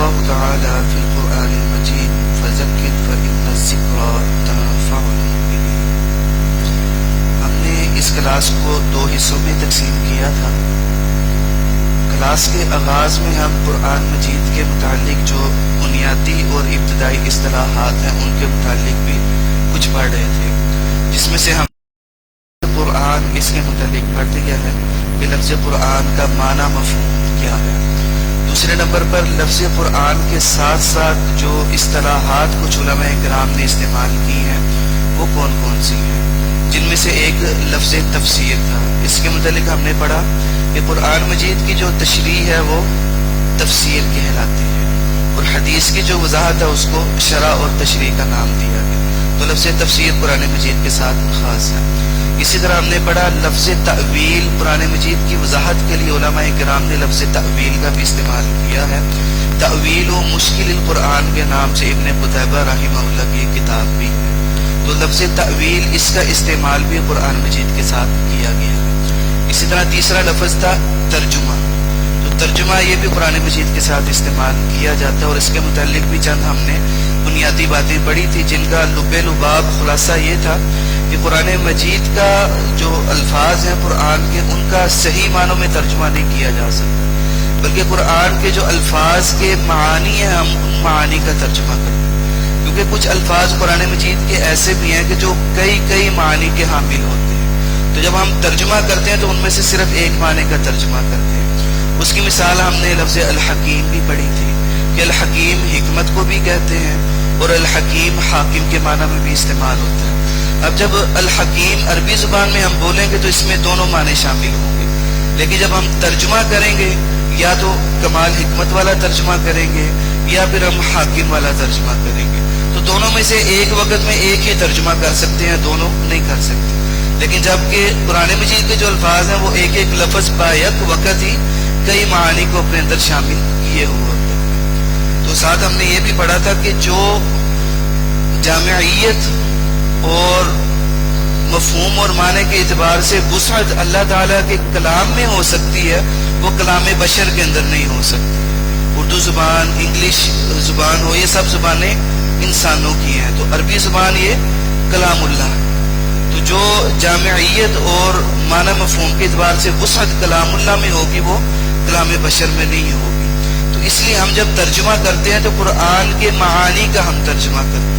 اللہ تعالی فی القرآن المجید فذکر فإن الذکری تنفع المؤمنین۔ ہم نے اس کلاس کو 2 حصوں میں تقسیم کیا تھا۔ کلاس کے آغاز میں ہم قرآن مجید کے متعلق جو بنیادی اور ابتدائی اصطلاحات ہیں ان کے متعلق بھی کچھ پڑھ رہے تھے، جس میں سے ہم قرآن اس کے متعلق پڑھ لیا ہے کہ لفظ قرآن کا معنی مفہوم کیا ہے۔ دوسرے نمبر پر لفظ قرآن کے ساتھ ساتھ جو اصطلاحات کچھ علماء کرام نے استعمال کی ہیں وہ کون کون سی ہیں، جن میں سے ایک لفظ تفسیر تھا۔ اس کے متعلق ہم نے پڑھا کہ قرآن مجید کی جو تشریح ہے وہ تفسیر کہلاتی ہے، اور حدیث کی جو وضاحت ہے اس کو شرح اور تشریح کا نام دیا گیا۔ تو لفظ تفسیر قرآن مجید کے ساتھ خاص ہے۔ اسی طرح ہم نے پڑھا لفظ تأویل، قرآن مجید کی وضاحت کے لیے علماء کرام نے لفظ تأویل کا بھی استعمال کیا ہے۔ تأویل و مشکل القرآن کے نام سے ابن قتیبہ رحمہ اللہ کی کتاب بھی ہے۔ تو لفظ تأویل اس کا استعمال بھی قرآن مجید کے ساتھ کیا گیا ہے۔ اسی طرح تیسرا لفظ تھا ترجمہ۔ تو ترجمہ یہ بھی قرآن مجید کے ساتھ استعمال کیا جاتا ہے، اور اس کے متعلق بھی چند ہم نے بنیادی باتیں پڑھی تھی، جن کا لب لباب خلاصہ یہ تھا کہ قرآن مجید کا جو الفاظ ہیں قرآن کے، ان کا صحیح معنوں میں ترجمہ نہیں کیا جا سکتا، بلکہ قرآن کے جو الفاظ کے معانی ہیں ہم ان معانی کا ترجمہ کرتے ہیں، کیونکہ کچھ الفاظ قرآن مجید کے ایسے بھی ہیں کہ جو کئی معانی کے حامل ہوتے ہیں۔ تو جب ہم ترجمہ کرتے ہیں تو ان میں سے صرف ایک معنی کا ترجمہ کرتے ہیں۔ اس کی مثال ہم نے لفظ الحکیم بھی پڑھی تھی کہ الحکیم حکمت کو بھی کہتے ہیں، اور الحکیم حاکم کے معنی میں بھی استعمال ہوتا ہے۔ اب جب الحکیم عربی زبان میں ہم بولیں گے تو اس میں دونوں معنی شامل ہوں گے، لیکن جب ہم ترجمہ کریں گے یا تو کمال حکمت والا ترجمہ کریں گے یا پھر ہم حاکم والا ترجمہ کریں گے، تو دونوں میں سے ایک وقت میں ایک ہی ترجمہ کر سکتے ہیں، دونوں نہیں کر سکتے۔ لیکن جبکہ قرآن مجید کے جو الفاظ ہیں وہ ایک ایک لفظ بیک وقت ہی کئی معانی کو اپنے اندر شامل کیے ہوئے ہوتے ہیں۔ تو ساتھ ہم نے یہ بھی پڑھا تھا کہ جو جامعیت اور مفہوم اور معنی کے اعتبار سے وسعت اللہ تعالیٰ کے کلام میں ہو سکتی ہے، وہ کلام بشر کے اندر نہیں ہو سکتی۔ اردو زبان، انگلش زبان ہو، یہ سب زبانیں انسانوں کی ہیں، تو عربی زبان یہ کلام اللہ ہے۔ تو جو جامعیت اور معنی مفہوم کے اعتبار سے وسعت کلام اللہ میں ہوگی وہ کلام بشر میں نہیں ہوگی۔ تو اس لیے ہم جب ترجمہ کرتے ہیں تو قرآن کے معانی کا ہم ترجمہ کرتے ہیں۔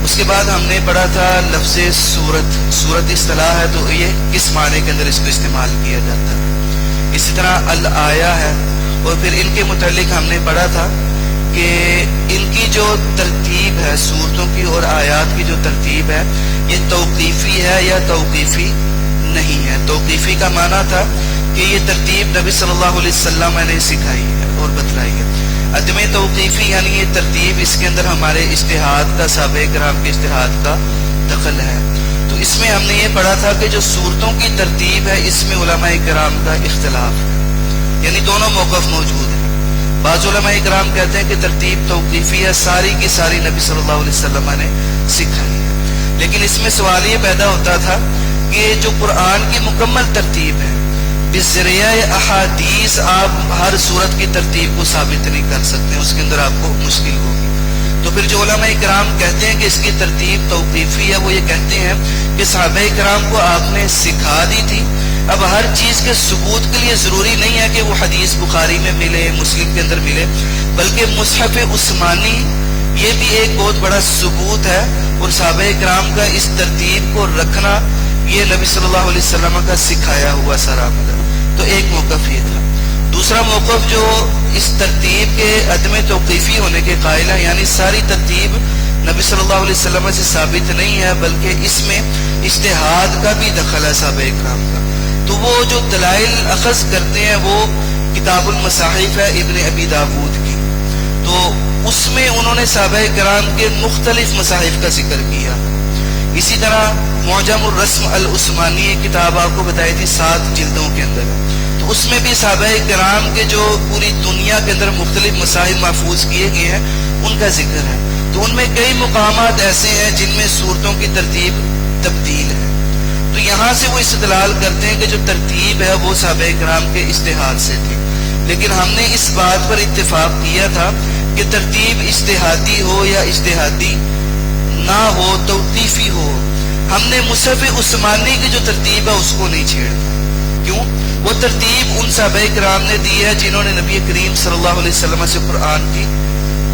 اس کے بعد ہم نے پڑھا تھا لفظ سورت اصطلاح ہے تو یہ کس معنی کے اندر اس کو استعمال کیا جاتا ہے۔ اسی طرح الآیہ ہے، اور پھر ان کے متعلق ہم نے پڑھا تھا کہ ان کی جو ترتیب ہے، سورتوں کی اور آیات کی جو ترتیب ہے، یہ توقیفی ہے یا توقیفی نہیں ہے۔ توقیفی کا معنی تھا کہ یہ ترتیب نبی صلی اللہ علیہ وسلم نے سکھائی ہے اور بتلائی ہے۔ عدم توقیفی یعنی یہ ترتیب اس کے اندر ہمارے اجتہاد کا، صحابہ کرام کے اجتہاد کا دخل ہے۔ تو اس میں ہم نے یہ پڑھا تھا کہ جو سورتوں کی ترتیب ہے اس میں علماء کرام کا اختلاف ہے، یعنی دونوں موقف موجود ہیں۔ بعض علماء کرام کہتے ہیں کہ ترتیب توقیفی ہے، ساری کی ساری نبی صلی اللہ علیہ وسلم نے سکھائی ہے، لیکن اس میں سوال یہ پیدا ہوتا تھا کہ جو قرآن کی مکمل ترتیب ہے، بذریعہ احادیث آپ ہر صورت کی ترتیب کو ثابت نہیں کر سکتے، اس کے اندر آپ کو مشکل ہوگی۔ تو پھر جو علماء کرام کہتے ہیں کہ اس کی ترتیب توقیفی ہے، وہ یہ کہتے ہیں کہ صحابہ کرام کو آپ نے سکھا دی تھی، اب ہر چیز کے ثبوت کے لیے ضروری نہیں ہے کہ وہ حدیث بخاری میں ملے، مسلم کے اندر ملے، بلکہ مصحف عثمانی یہ بھی ایک بہت بڑا ثبوت ہے، اور صحابہ کرام کا اس ترتیب کو رکھنا یہ نبی صلی اللہ علیہ وسلم کا سکھایا ہوا سارا عمل ہے۔ تو ایک موقف یہ تھا۔ دوسرا موقف جو اس ترتیب کے عدم توقیفی ہونے کے قائل ہے، یعنی ساری ترتیب نبی صلی اللہ علیہ وسلم سے ثابت نہیں ہے، بلکہ اس میں اجتہاد کا بھی دخل ہے صحابہ کرام کا۔ تو وہ جو دلائل اخذ کرتے ہیں وہ کتاب المصاحف ہے ابن ابی داود کی، تو اس میں انہوں نے صحابہ کرام کے مختلف مصاحف کا ذکر کیا۔ اسی طرح معجم الرسم العثمانی کتاب آپ کو بتائی تھی 7 جلدوں کے اندر ہے، تو اس میں بھی صحابہ کرام کے جو پوری دنیا کے اندر مختلف مصاحف محفوظ کیے گئے ہیں ان کا ذکر ہے۔ تو ان میں کئی مقامات ایسے ہیں جن میں صورتوں کی ترتیب تبدیل ہے، تو یہاں سے وہ استدلال کرتے ہیں کہ جو ترتیب ہے وہ صحابہ کرام کے اجتہاد سے تھی۔ لیکن ہم نے اس بات پر اتفاق کیا تھا کہ ترتیب اجتہادی ہو یا اجتہادی نہ ہو، توقیفی ہو، ہم نے مصحف عثمانی کی جو ترتیب ہے اس کو نہیں چھیڑا۔ کیوں؟ وہ ترتیب ان صحابہ کرام نے دی ہے جنہوں نے نبی کریم صلی اللہ علیہ وسلم سے قرآن کی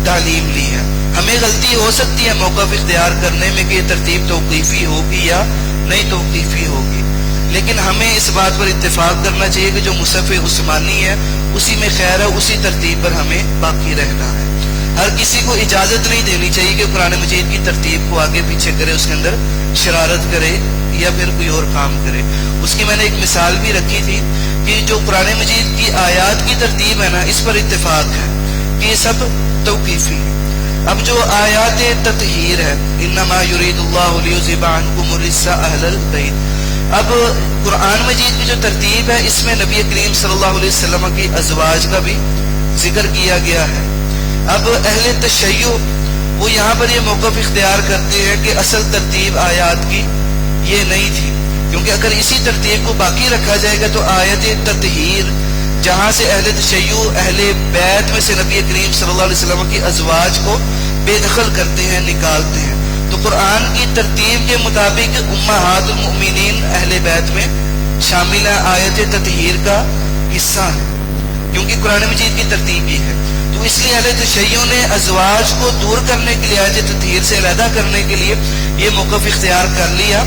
تعلیم لی ہے۔ ہمیں غلطی ہو سکتی ہے موقف اختیار کرنے میں کہ یہ ترتیب توقیفی ہوگی یا نہیں توقیفی ہوگی، لیکن ہمیں اس بات پر اتفاق کرنا چاہیے کہ جو مصحف عثمانی ہے اسی میں خیر ہے، اسی ترتیب پر ہمیں باقی رہنا ہے۔ ہر کسی کو اجازت نہیں دینی چاہیے کہ قرآن مجید کی ترتیب کو آگے پیچھے کرے، اس کے اندر شرارت کرے یا پھر کوئی اور کام کرے۔ اس کی میں نے ایک مثال بھی رکھی تھی کہ جو قرآن مجید کی آیات کی ترتیب ہے نا، اس پر اتفاق ہے کہ یہ سب توقیفی ہے۔ اب جو آیات تطہیر ہے، انما یرید اللہ لیذھب عنکم الرجس اہل البیت، اب قرآن مجید کی جو ترتیب ہے اس میں نبی کریم صلی اللہ علیہ وسلم کی ازواج کا بھی ذکر کیا گیا ہے۔ اب اہل تشیع وہ یہاں پر یہ موقف اختیار کرتے ہیں کہ اصل ترتیب آیات کی یہ نہیں تھی، کیونکہ اگر اسی ترتیب کو باقی رکھا جائے گا تو آیت تطہیر جہاں سے اہل تشیع اہل بیت میں سے نبی کریم صلی اللہ علیہ وسلم کی ازواج کو بے دخل کرتے ہیں، نکالتے ہیں، تو قرآن کی ترتیب کے مطابق امہات المؤمنین اہل بیت میں شامل ہے، آیت تطہیر کا حصہ ہے، کیونکہ قرآن مجید کی ترتیب یہ ہے۔ تو اس لیے اہل تشیع نے ازواج کو دور کرنے کے لیے، آیت تطہیر سے علیحدہ کرنے کے لیے یہ موقف اختیار کر لیا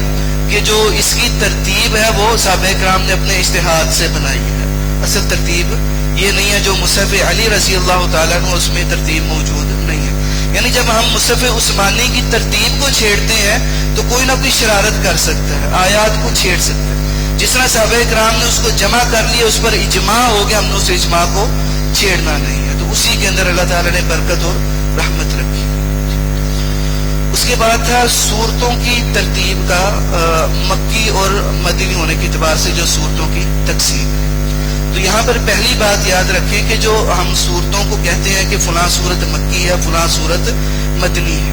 کہ جو اس کی ترتیب ہے وہ صحابہ کرام نے اپنے اجتہاد سے بنائی ہے، اصل ترتیب یہ نہیں ہے جو مصحف علی رضی اللہ تعالیٰ عنہ اس میں ترتیب موجود نہیں ہے۔ یعنی جب ہم مصحف عثمانی کی ترتیب کو چھیڑتے ہیں تو کوئی نہ کوئی شرارت کر سکتا ہے، آیات کو چھیڑ سکتا ہے۔ جس طرح صحابہ کرام نے اس کو جمع کر لیا، اس پر اجماع ہو گیا، ہم نے اس اجماع کو چھیڑنا نہیں ہے، تو اسی کے اندر اللہ تعالیٰ نے برکت اور رحمت رکھی۔ اس کے بعد تھا سورتوں کی ترتیب کا، مکی اور مدنی ہونے کے اعتبار سے جو سورتوں کی تقسیم ہے۔ تو یہاں پر پہلی بات یاد رکھیں کہ جو ہم سورتوں کو کہتے ہیں کہ فلاں سورت مکی ہے، فلاں سورت مدنی ہے،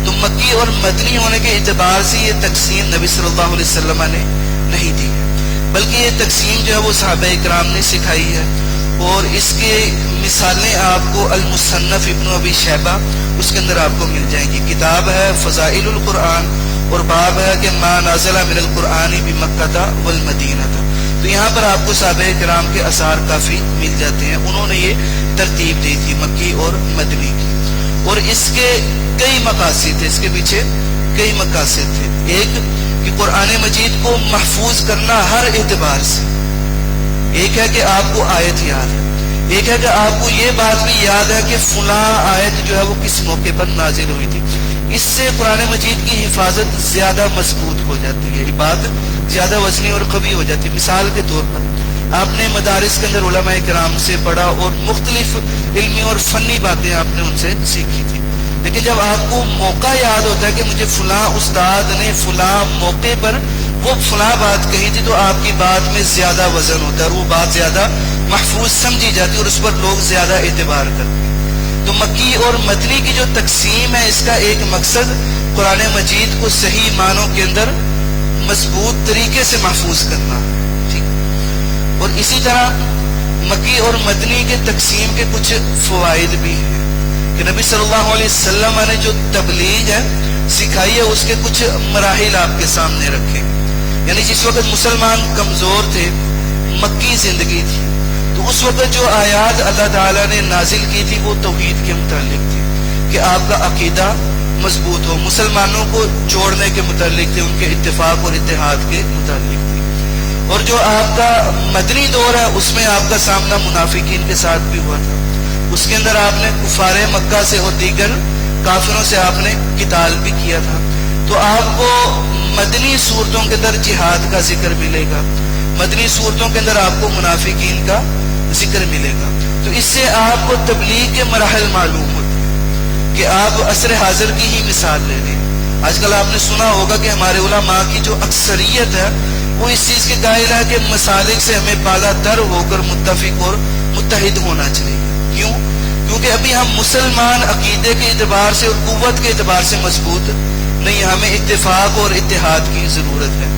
تو مکی اور مدنی ہونے کے اعتبار سے یہ تقسیم نبی صلی اللہ علیہ وسلم نے نہیں دی ہے، بلکہ یہ تقسیم جو ہے وہ صحابہ کرام نے سکھائی ہے، اور اس کے مثالیں آپ کو المصنف ابن ابی شیبہ اس کے اندر آپ کو مل جائیں گی۔ کتاب ہے فضائل القرآن اور باب ہے کہ ما نازل من القرآن بمکہ والمدینہ، تو یہاں پر آپ کو صحابہ کرام کے آثار کافی مل جاتے ہیں، انہوں نے یہ ترتیب دی تھی مکی اور مدنی کی، اور اس کے کئی مقاصد تھے، اس کے پیچھے کئی مقاصد تھے۔ ایک کہ قرآن مجید کو محفوظ کرنا ہر اعتبار سے، ایک ہے کہ آپ کو آیت یاد ہے، ایک ہے کہ آپ کو یہ بات بھی یاد ہے کہ فلاں آیت جو ہے وہ کس موقع پر نازل ہوئی تھی، اس سے قرآن مجید کی حفاظت زیادہ مضبوط ہو جاتی ہے، عبادت زیادہ وزنی اور قوی ہو جاتی ہے۔ مثال کے طور پر آپ نے مدارس کے اندر علماء کرام سے پڑھا اور مختلف علمی اور فنی باتیں آپ نے ان سے سیکھی تھی، لیکن جب آپ کو موقع یاد ہوتا ہے کہ مجھے فلاں استاد نے فلاں موقع پر وہ فلاں بات کہی تھی، تو آپ کی بات میں زیادہ وزن ہوتا ہے، وہ بات زیادہ محفوظ سمجھی جاتی ہے اور اس پر لوگ زیادہ اعتبار کرتے ہیں۔ تو مکی اور مدنی کی جو تقسیم ہے اس کا ایک مقصد قرآن مجید کو صحیح معنوں کے اندر مضبوط طریقے سے محفوظ کرنا، ٹھیک۔ اور اسی طرح مکی اور مدنی کے تقسیم کے کچھ فوائد بھی ہیں کہ نبی صلی اللہ علیہ وسلم نے جو تبلیغ ہے سکھائی ہے، اس کے کچھ مراحل آپ کے سامنے رکھے، یعنی جس وقت مسلمان کمزور تھے، مکی زندگی تھی، تو اس وقت جو آیات اللہ تعالیٰ نے نازل کی تھی وہ توحید کے متعلق تھی کہ آپ کا عقیدہ مضبوط ہو، مسلمانوں کو جوڑنے کے متعلق تھے، ان کے اتفاق اور اتحاد کے متعلق تھی۔ اور جو آپ کا مدنی دور ہے اس میں آپ کا سامنا منافقین کے ساتھ بھی ہوا تھا، اس کے اندر آپ نے کفار مکہ سے اور دیگر کافروں سے آپ نے قتال بھی کیا تھا، تو آپ کو مدنی صورتوں کے اندر جہاد کا ذکر ملے گا، مدنی صورتوں کے اندر آپ کو منافقین کا ذکر ملے گا، تو اس سے آپ کو تبلیغ کے مراحل معلوم ہوتے ہیں کہ آپ عصر حاضر کی ہی مثال لے لیں۔ آج کل آپ نے سنا ہوگا کہ ہمارے علماء کی جو اکثریت ہے وہ اس چیز کے قائل ہے کہ مسالک سے ہمیں بالا تر ہو کر متفق اور متحد ہونا چاہیے۔ کیوں؟ کیونکہ ابھی ہم مسلمان عقیدے کے اعتبار سے اور قوت کے اعتبار سے مضبوط نہیں، ہمیں اتفاق اور اتحاد کی ضرورت ہے،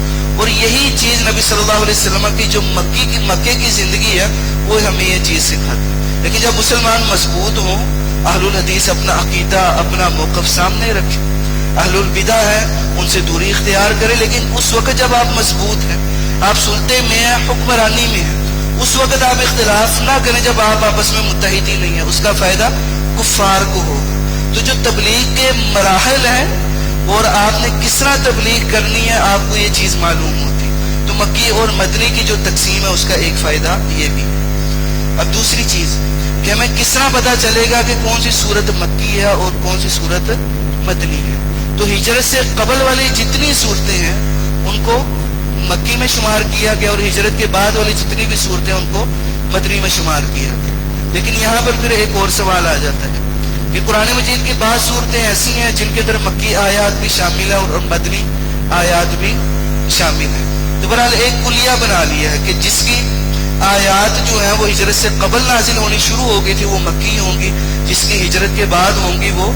اور یہی چیز نبی صلی اللہ علیہ وسلم کی جو مکے کی زندگی ہے وہ ہمیں یہ چیز سکھاتی ہے۔ لیکن جب مسلمان مضبوط ہوں، اہل الحدیث اپنا عقیدہ اپنا موقف سامنے رکھے، اہل البدع ہے ان سے دوری اختیار کرے، لیکن اس وقت جب آپ مضبوط ہیں، آپ سلطے میں ہیں، حکمرانی میں ہیں، اس وقت آپ اختلاف نہ کریں جب آپ آپس میں متحد ہی نہیں ہیں، اس کا فائدہ کفار کو ہوگا۔ تو جو تبلیغ کے مراحل ہیں اور آپ نے کس طرح تبلیغ کرنی ہے آپ کو یہ چیز معلوم ہوتی، تو مکی اور مدنی کی جو تقسیم ہے اس کا ایک فائدہ یہ بھی ہے۔ اب دوسری چیز کہ ہمیں کس طرح پتا چلے گا کہ کون سی صورت مکی ہے اور کون سی صورت مدنی ہے؟ تو ہجرت سے قبل والی جتنی صورتیں ہیں ان کو مکی میں شمار کیا گیا، اور ہجرت کے بعد والی جتنی بھی صورتیں ان کو مدنی میں شمار کیا گیا۔ لیکن یہاں پر پھر ایک اور سوال آ جاتا ہے کہ قرآن مجید کی بعض صورتیں ایسی ہیں جن کے اندر مکی آیات بھی شامل ہیں اور مدنی آیات بھی شامل ہیں۔ تو بہرحال ایک کلیہ بنا لیا ہے کہ جس کی آیات جو ہیں وہ ہجرت سے قبل نازل ہونی شروع ہو گئی تھی وہ مکی ہوں گی، جس کی ہجرت کے بعد ہوں گی وہ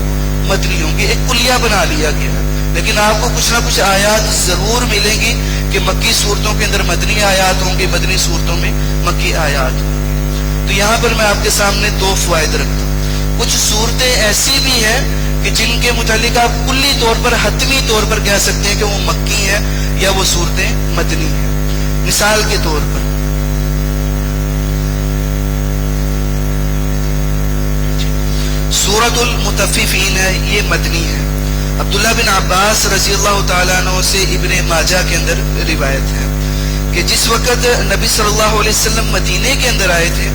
مدنی ہوں گی، ایک کلیہ بنا لیا گیا ہے۔ لیکن آپ کو کچھ نہ کچھ آیات ضرور ملیں گی کہ مکی صورتوں کے اندر مدنی آیات ہوں گی، مدنی صورتوں میں مکی آیات ہوں گی۔ تو یہاں پر میں آپ کے سامنے دو فوائد رکھتا ہوں۔ کچھ صورتیں ایسی بھی ہیں کہ جن کے متعلق آپ کلی طور پر حتمی طور پر کہہ سکتے ہیں کہ وہ مکی ہیں یا وہ صورتیں مدنی ہیں۔ مثال کے طور پر سورۃ المطففین ہے، یہ مدنی ہے۔ عبداللہ بن عباس رضی اللہ تعالیٰ عنہ سے ابن ماجہ کے اندر روایت ہے کہ جس وقت نبی صلی اللہ علیہ وسلم مدینے کے اندر آئے تھے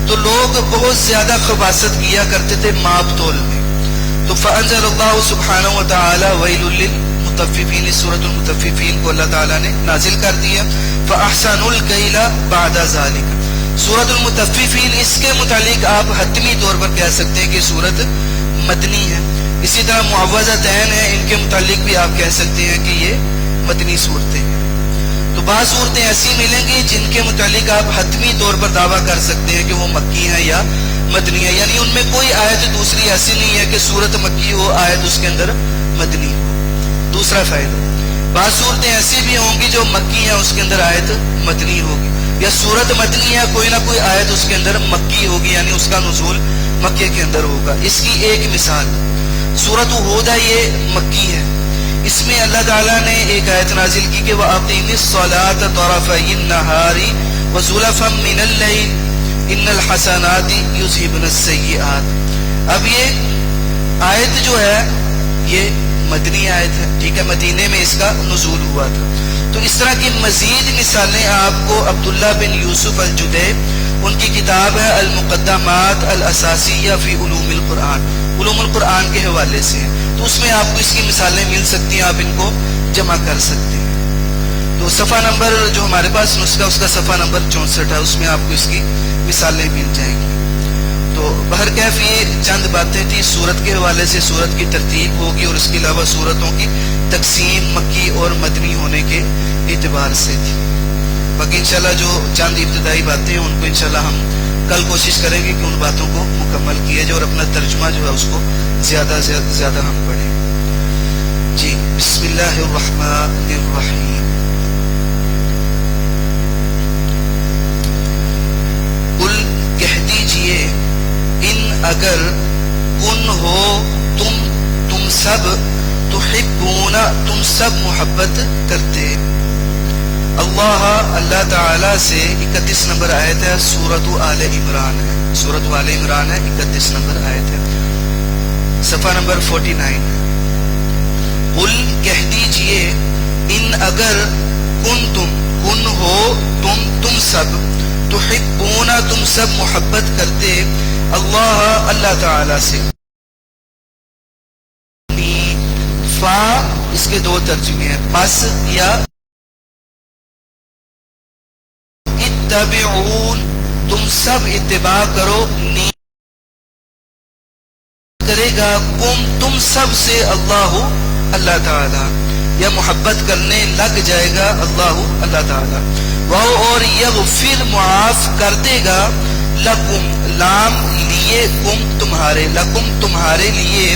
تو لوگ بہت زیادہ خباثت کیا کرتے تھے ماپ تول میں، تو فانزل اللہ سبحانہ وتعالی ویل للمطففین، سورۃ المطففین کو اللہ تعالیٰ نے نازل کر دیا۔ فاحسنوا الکیل بعد ذلک، سورۃ المطففین اس کے متعلق آپ حتمی طور پر کہہ سکتے ہیں کہ سورت مدنی ہے۔ اسی طرح معوذتین ہیں، ان کے متعلق بھی آپ کہہ سکتے ہیں کہ یہ مدنی صورتیں ہیں۔ تو بعض صورتیں ایسی ملیں گی جن کے متعلق آپ حتمی طور پر دعویٰ کر سکتے ہیں کہ وہ مکی ہیں یا مدنی ہے، یعنی ان میں کوئی آیت دوسری ایسی نہیں ہے کہ صورت مکی ہو آیت اس کے اندر مدنی ہو۔ دوسرا فائدہ، بعض صورتیں ایسی بھی ہوں گی جو مکی ہیں اس کے اندر آیت مدنی ہوگی، یا صورت مدنی ہے کوئی نہ کوئی آیت اس کے اندر مکی ہوگی، یعنی اس کا نزول مکے کے اندر ہوگا۔ اس کی ایک مثال سورۃ ہود ہے، یہ مکی ہے، اس میں اللہ تعالیٰ نے ایک آیت نازل کی کہ وَأَقِمِ الصَّلَاةَ طَرَفَيِ النَّهَارِ وَزُلَفًا مِّنَ اللَّيْلِ إِنَّ الْحَسَنَاتِ يُذْهِبْنَ السَّيِّئَاتِ۔ اب یہ آیت جو ہے یہ مدنی آیت ہے، ٹھیک ہے، مدینے میں اس کا نزول ہوا تھا۔ تو اس طرح کی مزید مثالیں آپ کو عبداللہ بن یوسف الجدیب، ان کی کتاب ہے المقدمات الاساسیہ فی علوم القرآن، علوم القرآن کے حوالے سے، تو اس میں آپ کو اس کی مثالیں مل سکتی ہیں، آپ ان کو جمع کر سکتے ہیں۔ تو صفحہ نمبر جو ہمارے پاس نسخہ اس کا صفحہ نمبر 64 ہے، اس میں آپ کو اس کی مثالیں مل جائیں گی۔ تو بہرکیف یہ چند باتیں تھی، سورت کے حوالے سے سورت کی ترتیب ہوگی اور اس کے علاوہ سورتوں کی تقسیم مکی اور مدنی ہونے کے اعتبار سے تھی۔ باقی انشاءاللہ جو چند ابتدائی باتیں ہیں ان کو انشاءاللہ ہم کل کوشش کریں گے کہ ان باتوں کو مکمل کیا جائے اور اپنا ترجمہ جو ہے اس کو زیادہ سے زیادہ ہم پڑھیں۔ جی بسم اللہ الرحمن الرحیم۔ قل کہہ دیجئے ان اگر کن ہو تم سب تحبون، تم سب محبت کرتے، اللہ تعالی سے 31 نمبر آیت ہے، سورۃ آل عمران ہے، سورۃ آل عمران ہے، 31 نمبر آیت ہے، صفحہ نمبر 49 ہے۔ قل کہہ دیجئے ان اگر کن ہو تم سب تحبون، تم سب محبت کرتے، اللہ تعالی سے۔ فا اس کے دو ترجمے ہیں، پس یا اتبعون، تم سب اتباع کرو، کرے گا تم سب سے اللہ تعالی، یا محبت کرنے لگ جائے گا اللہ تعالی۔ وہ اور یغفر معاف کر دے گا، لکم لام لیے، کم تمہارے، لکم تمہارے لیے،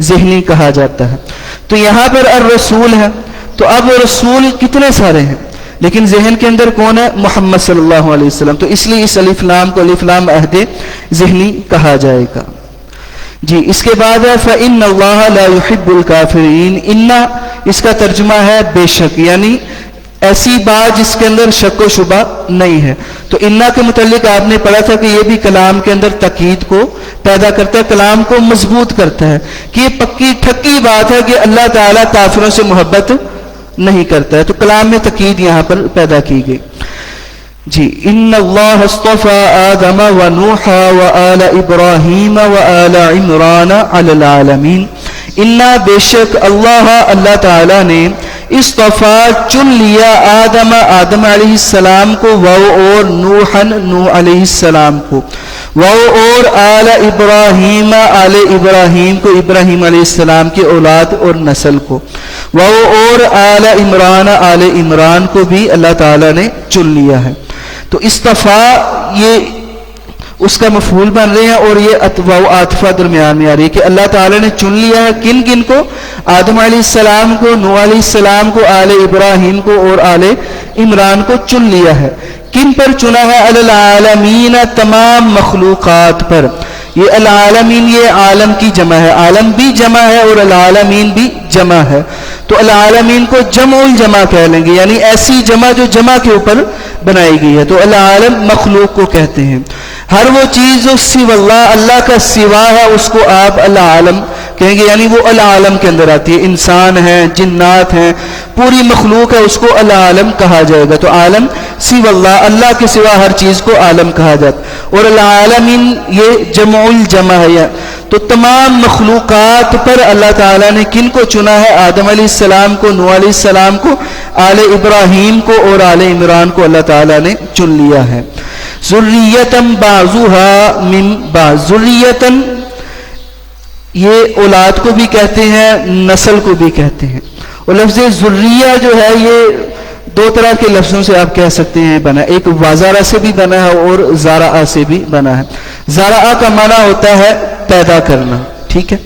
ذہنی کہا جاتا ہے. تو یہاں پر الرسول ہے، تو اب رسول کتنے سارے ہیں، لیکن ذہن کے اندر کون ہے؟ محمد صلی اللہ علیہ وسلم. تو اس لیے اس الف لام کو الف لام عہد ذہنی کہا جائے گا. جی اس کے بعد ہے فَإِنَّ اللَّهَ لَا يُحِبُّ الْكَافِرِينَ. ان اس کا ترجمہ ہے بے شک، یعنی ایسی بات جس کے اندر شک و شبہ نہیں ہے. تو انا کے متعلق آپ نے پڑھا تھا کہ یہ بھی کلام کے اندر تاکید کو پیدا کرتا ہے، کلام کو مضبوط کرتا ہے کہ یہ پکی ٹھکی بات ہے کہ اللہ تعالیٰ کافروں سے محبت نہیں کرتا ہے. تو کلام میں تاکید یہاں پر پیدا کی گئی. جی ان اللہ اصطفى آدم ونوح وآل ابراہیم وآل عمران علی العالمین. انا بے شک اللہ تعالیٰ نے اصطفیٰ چن لیا آدم علیہ السلام کو، اور نوح علیہ السلام کو، اور آل ابراہیم کو، ابراہیم علیہ السلام کی اولاد اور نسل کو، اور آل عمران کو بھی اللہ تعالیٰ نے چن لیا ہے. تو اصطفیٰ یہ اس کا مفعول بن رہے ہیں، اور یہ واو عاطفہ درمیان میں آ رہی ہے کہ اللہ تعالیٰ نے چن لیا ہے کن کن کو؟ آدم علیہ السلام کو، نوح علیہ السلام کو، آل ابراہیم کو اور آل عمران کو چن لیا ہے. کن پر چنا ہے؟ علی العالمین، تمام مخلوقات پر. یہ العالمین یہ عالم کی جمع ہے، عالم بھی جمع ہے اور العالمین بھی جمع ہے. تو العالمین کو جمع الجمع کہہ لیں گے، یعنی ایسی جمع جو جمع کے اوپر بنائی گئی ہے. تو العالم مخلوق کو کہتے ہیں. ہر وہ چیز جو سوا اللہ کا سوا ہے اس کو آپ العالم کہیں گے، یعنی وہ العالم کے اندر آتی ہے. انسان ہیں، جنات ہیں، پوری مخلوق ہے، اس کو العالم کہا جائے گا. تو عالم سوا اللہ کے سوا ہر چیز کو عالم کہا جاتا. اور العالمین یہ جمع الجمع ہے. تو تمام مخلوقات پر اللہ تعالیٰ نے کن کو چنا ہے؟ آدم علیہ السلام کو، نوح علیہ السلام کو، آل ابراہیم کو اور آل عمران کو اللہ تعالیٰ نے چن لیا ہے. ذریتم بعضها من بعض. ذریتن یہ اولاد کو بھی کہتے ہیں، نسل کو بھی کہتے ہیں. اور لفظ ذریہ جو ہے یہ دو طرح کے لفظوں سے آپ کہہ سکتے ہیں بنا. ایک وازارہ سے بھی بنا ہے اور زارعہ سے بھی بنا ہے. زارعہ کا معنی ہوتا ہے پیدا کرنا، ٹھیک ہے،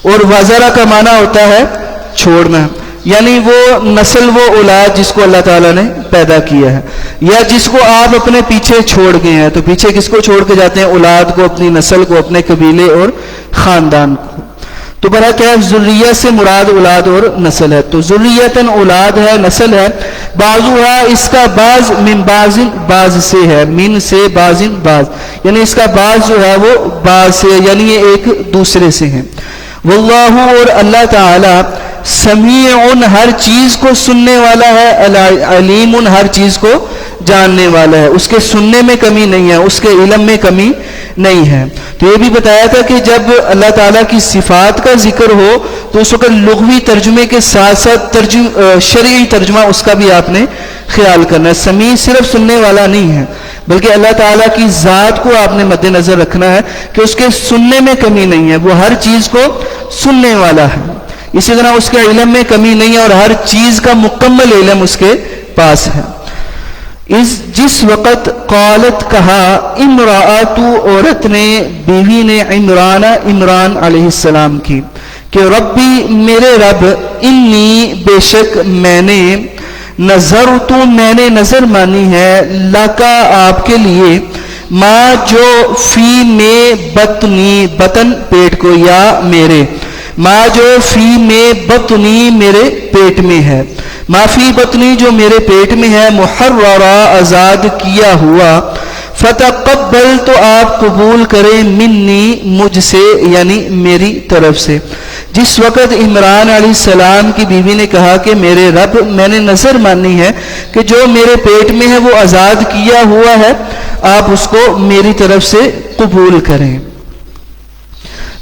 اور وازارہ کا معنی ہوتا ہے چھوڑنا، یعنی وہ نسل، وہ اولاد جس کو اللہ تعالیٰ نے پیدا کیا ہے، یا جس کو آپ اپنے پیچھے چھوڑ گئے ہیں. تو پیچھے کس کو چھوڑ کے جاتے ہیں؟ اولاد کو، اپنی نسل کو، اپنے قبیلے اور خاندان کو. تو برا کیا ہے؟ ذریہ سے مراد اولاد اور نسل ہے. تو ذریتن اولاد ہے، نسل ہے. بعضها اس کا بعض، من بعض بعض سے ہے، من سے بعض بعض، یعنی اس کا بعض جو ہے وہ بعض سے، یعنی یہ ایک دوسرے سے ہیں. واللہ اور اللہ تعالی سمیع ہر چیز کو سننے والا ہے، علیم ہر چیز کو جاننے والا ہے. اس کے سننے میں کمی نہیں ہے، اس کے علم میں کمی نہیں ہے. تو یہ بھی بتایا تھا کہ جب اللہ تعالیٰ کی صفات کا ذکر ہو تو اس وقت لغوی ترجمے کے ساتھ ساتھ شرعی ترجمہ اس کا بھی آپ نے خیال کرنا ہے. سمیع صرف سننے والا نہیں ہے، بلکہ اللہ تعالیٰ کی ذات کو آپ نے مد نظر رکھنا ہے کہ اس کے سننے میں کمی نہیں ہے، وہ ہر چیز کو سننے والا ہے. اسی طرح اس کے علم میں کمی نہیں ہے اور ہر چیز کا مکمل علم اس کے پاس ہے. جس وقت قالت کہا امرأۃ عورت نے، بیوی نے، عمران علیہ السلام کی کہ ربی میرے رب، انی بے شک میں نے، نظرت میں نے نظر مانی ہے، لکا آپ کے لیے، ما جو فی میں بطنی بطن پیٹ کو، یا میرے، ما جو فی میں بطنی میرے پیٹ میں ہے، ما فی بطنی جو میرے پیٹ میں ہے، محررہ آزاد کیا ہوا، فتقبل تو آپ قبول کریں، منی مجھ سے، یعنی میری طرف سے. جس وقت عمران علیہ السلام کی بیوی نے کہا کہ میرے رب میں نے نظر مانی ہے کہ جو میرے پیٹ میں ہے وہ آزاد کیا ہوا ہے، آپ اس کو میری طرف سے قبول کریں.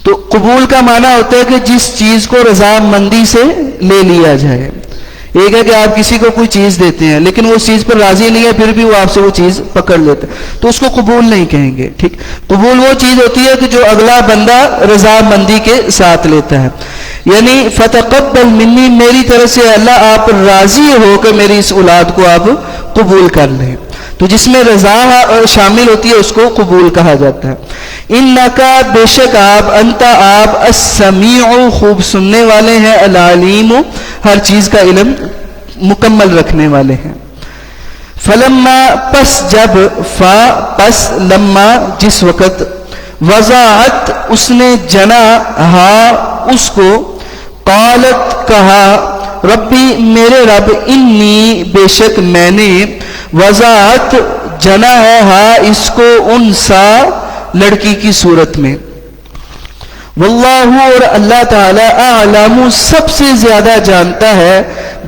تو قبول کا معنی ہوتا ہے کہ جس چیز کو رضامندی سے لے لیا جائے. ایک ہے کہ آپ کسی کو کوئی چیز دیتے ہیں لیکن وہ اس چیز پر راضی نہیں ہے، پھر بھی وہ آپ سے وہ چیز پکڑ لیتا ہے، تو اس کو قبول نہیں کہیں گے. ٹھیک، قبول وہ چیز ہوتی ہے کہ جو اگلا بندہ رضامندی کے ساتھ لیتا ہے. یعنی فتقبل منی، میری طرف سے اللہ آپ راضی ہو کہ میری اس اولاد کو آپ قبول کر لیں. تو جس میں رضا شامل ہوتی ہے اس کو قبول کہا جاتا ہے. انکا بے شک آپ، انت آپ، السمیع خوب سننے والے ہیں، العلیم ہر چیز کا علم مکمل رکھنے والے ہیں. فلما پس جب، پس لما جس وقت، وضاعت اس نے جنا، اس کو، قالت کہا، ربی میرے رب، انی بے شک میں نے، وضاعت جنا ہے، اس کو، انسا لڑکی کی صورت میں. واللہ اور اللہ تعالی، اعلم سب سے زیادہ جانتا ہے،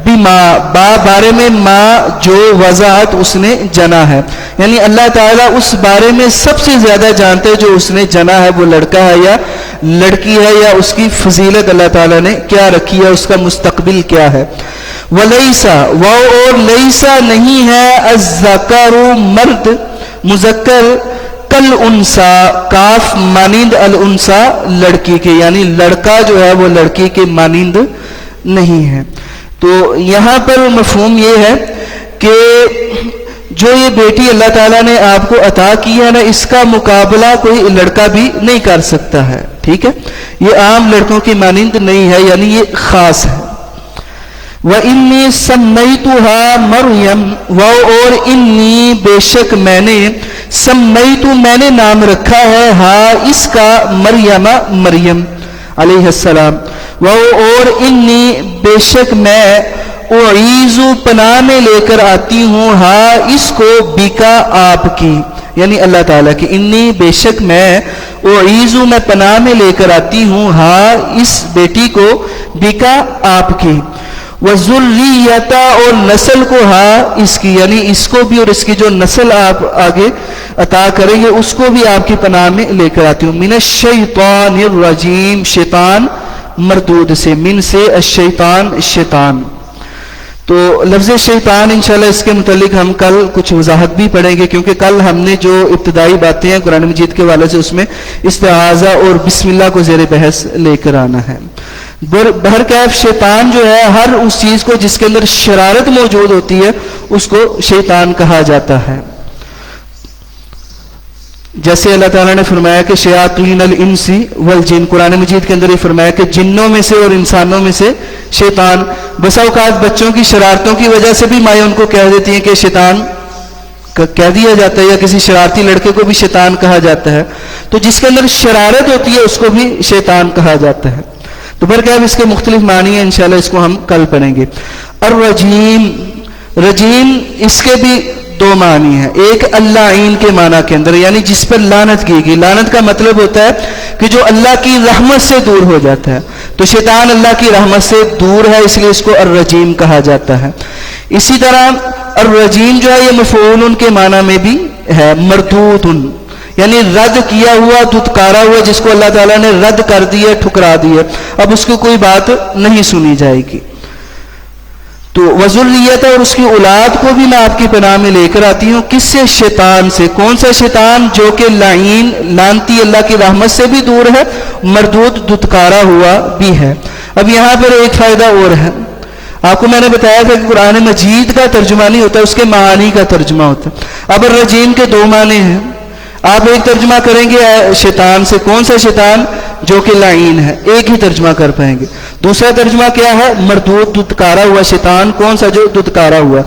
بما بارے میں، ما جو وضاعت اس نے جنا ہے. یعنی اللہ تعالیٰ اس بارے میں سب سے زیادہ جانتے ہیں جو اس نے جنا ہے، وہ لڑکا ہے یا لڑکی ہے، یا اس کی فضیلت اللہ تعالیٰ نے کیا رکھی ہے، اس کا مستقبل کیا ہے. ولیسا اور لیسا نہیں ہے، الذکر مرد، مذکر، کل انسا کاف مانند الانسا لڑکی کے، یعنی لڑکا جو ہے وہ لڑکی کے مانند نہیں ہے. تو یہاں پر مفہوم یہ ہے کہ جو یہ بیٹی اللہ تعالیٰ نے آپ کو عطا کی ہے نا، اس کا مقابلہ کوئی لڑکا بھی نہیں کر سکتا ہے. ٹھیک ہے، یہ عام لڑکوں کی مانند نہیں ہے، یعنی یہ خاص ہے. وَإِنِّي سَمَّيْتُهَا مَرْيَمَ، اور انی بے شک میں نے، سمیت میں نے نام رکھا ہے، اس کا، مریم مریم علیہ السلام. اور انی بے شک میں، اعیذ پناہ میں لے کر آتی ہوں، اس کو، بکا آپ کی، یعنی اللہ تعالیٰ کی. انی بے شک میں، اعیذ میں پناہ میں لے کر آتی ہوں، اس بیٹی کو، بکا آپ کی. وذریتا اور نسل کو، اس کی، یعنی اس کو بھی اور اس کی جو نسل آپ آگے عطا کریں گے اس کو بھی آپ کی پناہ میں لے کر آتی ہوں. من الشیطان الرجیم، شیطان مردود سے، من سے، الشیطان شیطان. تو لفظ شیطان انشاءاللہ اس کے متعلق ہم کل کچھ وضاحت بھی پڑھیں گے، کیونکہ کل ہم نے جو ابتدائی باتیں ہیں قرآن مجید کے حوالے سے اس میں استعاذہ اور بسم اللہ کو زیر بحث لے کر آنا ہے. بہرکیف شیطان جو ہے ہر اس چیز کو جس کے اندر شرارت موجود ہوتی ہے اس کو شیطان کہا جاتا ہے. جیسے اللہ تعالیٰ نے فرمایا کہ شیاطین الانس والجن، قرآن مجید کے اندر یہ فرمایا کہ جنوں میں سے اور انسانوں میں سے شیطان. بسا اوقات بچوں کی شرارتوں کی وجہ سے بھی مائیں ان کو کہہ دیتی ہیں کہ شیطان کہہ دیا جاتا ہے، یا کسی شرارتی لڑکے کو بھی شیطان کہا جاتا ہے. تو جس کے اندر شرارت ہوتی ہے اس کو بھی شیطان کہا جاتا ہے. تو برکہ اس کے مختلف معنی ہیں، انشاءاللہ اس کو ہم کل پڑھیں گے. الرجیم، رجیم اس کے بھی دو معنی ہیں. ایک اللعین کے معنی کے اندر، یعنی جس پر لعنت کی گئی. لعنت کا مطلب ہوتا ہے کہ جو اللہ کی رحمت سے دور ہو جاتا ہے. تو شیطان اللہ کی رحمت سے دور ہے، اس لیے اس کو الرجیم کہا جاتا ہے. اسی طرح الرجیم جو ہے یہ مفعول کے معنی میں بھی ہے، مردود، یعنی رد کیا ہوا، دھتکارا ہوا، جس کو اللہ تعالیٰ نے رد کر دیا، ٹھکرا دیا، اب اس کو کوئی بات نہیں سنی جائے گی. تو وذریت اور اس کی اولاد کو بھی میں آپ کی پناہ میں لے کر آتی ہوں. کس سے؟ شیطان سے. کون سا شیطان؟ جو کہ لعین، لعنتی، اللہ کی رحمت سے بھی دور ہے، مردود، دھتکارا ہوا بھی ہے. اب یہاں پر ایک فائدہ اور ہے. آپ کو میں نے بتایا تھا کہ قرآن مجید کا ترجمہ نہیں ہوتا، اس کے معانی کا ترجمہ ہوتا. اب الرجیم کے دو معنی ہیں. آپ ایک ترجمہ کریں گے شیطان سے، کون سا شیطان؟ جو کہ لعین ہے، ایک ہی ترجمہ کر پائیں گے. دوسرا ترجمہ کیا ہے؟ مردود، دھتکارا ہوا شیطان. کون سا؟ جو دھتکارا ہوا.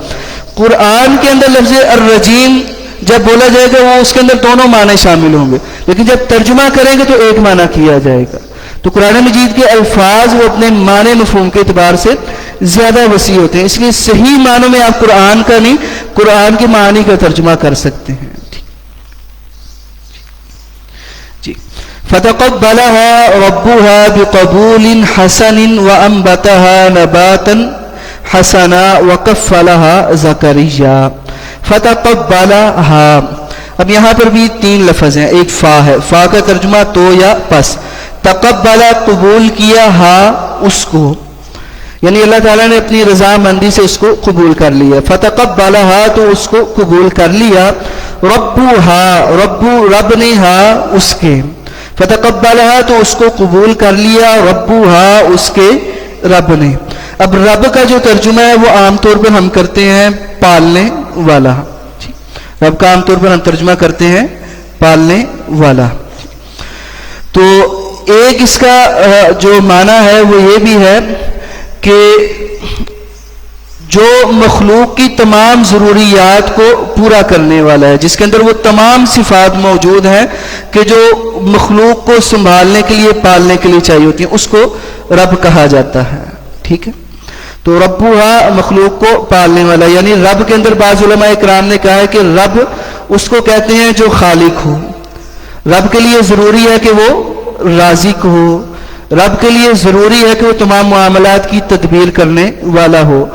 قرآن کے اندر لفظ الرجیم جب بولا جائے گا وہ اس کے اندر دونوں معنی شامل ہوں گے، لیکن جب ترجمہ کریں گے تو ایک معنی کیا جائے گا. تو قرآن مجید کے الفاظ وہ اپنے معنی مفہوم کے اعتبار سے زیادہ وسیع ہوتے ہیں، اس لیے صحیح معنوں میں آپ قرآن کا نہیں، قرآن کے معنی کا ترجمہ کر سکتے ہیں. فتقبلها ربها بقبول حسن وأنبتها نباتا حسنا وكفلها زكريا. فتقبلها، اب یہاں پر بھی تین لفظ ہیں. ایک فا ہے، فا کا ترجمہ تو یا پس. تقبل قبول کیا، اس کو، یعنی اللہ تعالیٰ نے اپنی رضامندی سے اس کو قبول کر لیا. فتقبلها تو اس کو قبول کر لیا. ربها، رب نے، اس کے. فتقبلها تو اس کو قبول کر لیا. ربها اس کے رب نے. اب رب کا جو ترجمہ ہے وہ عام طور پر ہم کرتے ہیں پالنے والا. رب کا عام طور پر ہم ترجمہ کرتے ہیں پالنے والا. تو ایک اس کا جو معنی ہے وہ یہ بھی ہے کہ جو مخلوق کی تمام ضروریات کو پورا کرنے والا ہے، جس کے اندر وہ تمام صفات موجود ہیں کہ جو مخلوق کو سنبھالنے کے لیے پالنے کے لیے چاہیے ہوتی ہیں، اس کو رب کہا جاتا ہے. ٹھیک ہے، تو ربوہا مخلوق کو پالنے والا، یعنی رب کے اندر بعض علماء اکرام نے کہا ہے کہ رب اس کو کہتے ہیں جو خالق ہو. رب کے لیے ضروری ہے کہ وہ رازق ہو، رب کے لیے ضروری ہے کہ وہ تمام معاملات کی تدبیر کرنے والا ہو.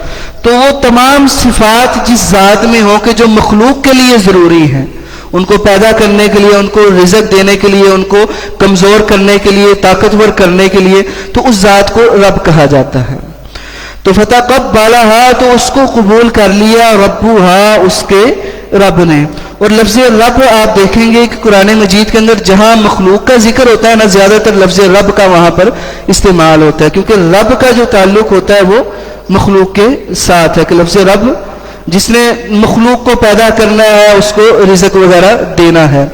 تو وہ تمام صفات جس ذات میں ہو کہ جو مخلوق کے لیے ضروری ہیں، ان کو پیدا کرنے کے لیے، ان کو رزق دینے کے لیے، ان کو کمزور کرنے کے لیے، طاقتور کرنے کے لیے، تو اس ذات کو رب کہا جاتا ہے. تو فتقبلھا، تو اس کو قبول کر لیا، ربھا، اس کے رب نے. اور لفظ رب آپ دیکھیں گے کہ قرآن مجید کے اندر جہاں مخلوق کا ذکر ہوتا ہے نا، زیادہ تر لفظ رب کا وہاں پر استعمال ہوتا ہے، کیونکہ رب کا جو تعلق ہوتا ہے وہ مخلوق کے ساتھ ہے، کہ لفظ رب جس نے مخلوق کو پیدا کرنا ہے، اس کو رزق وغیرہ دینا ہے،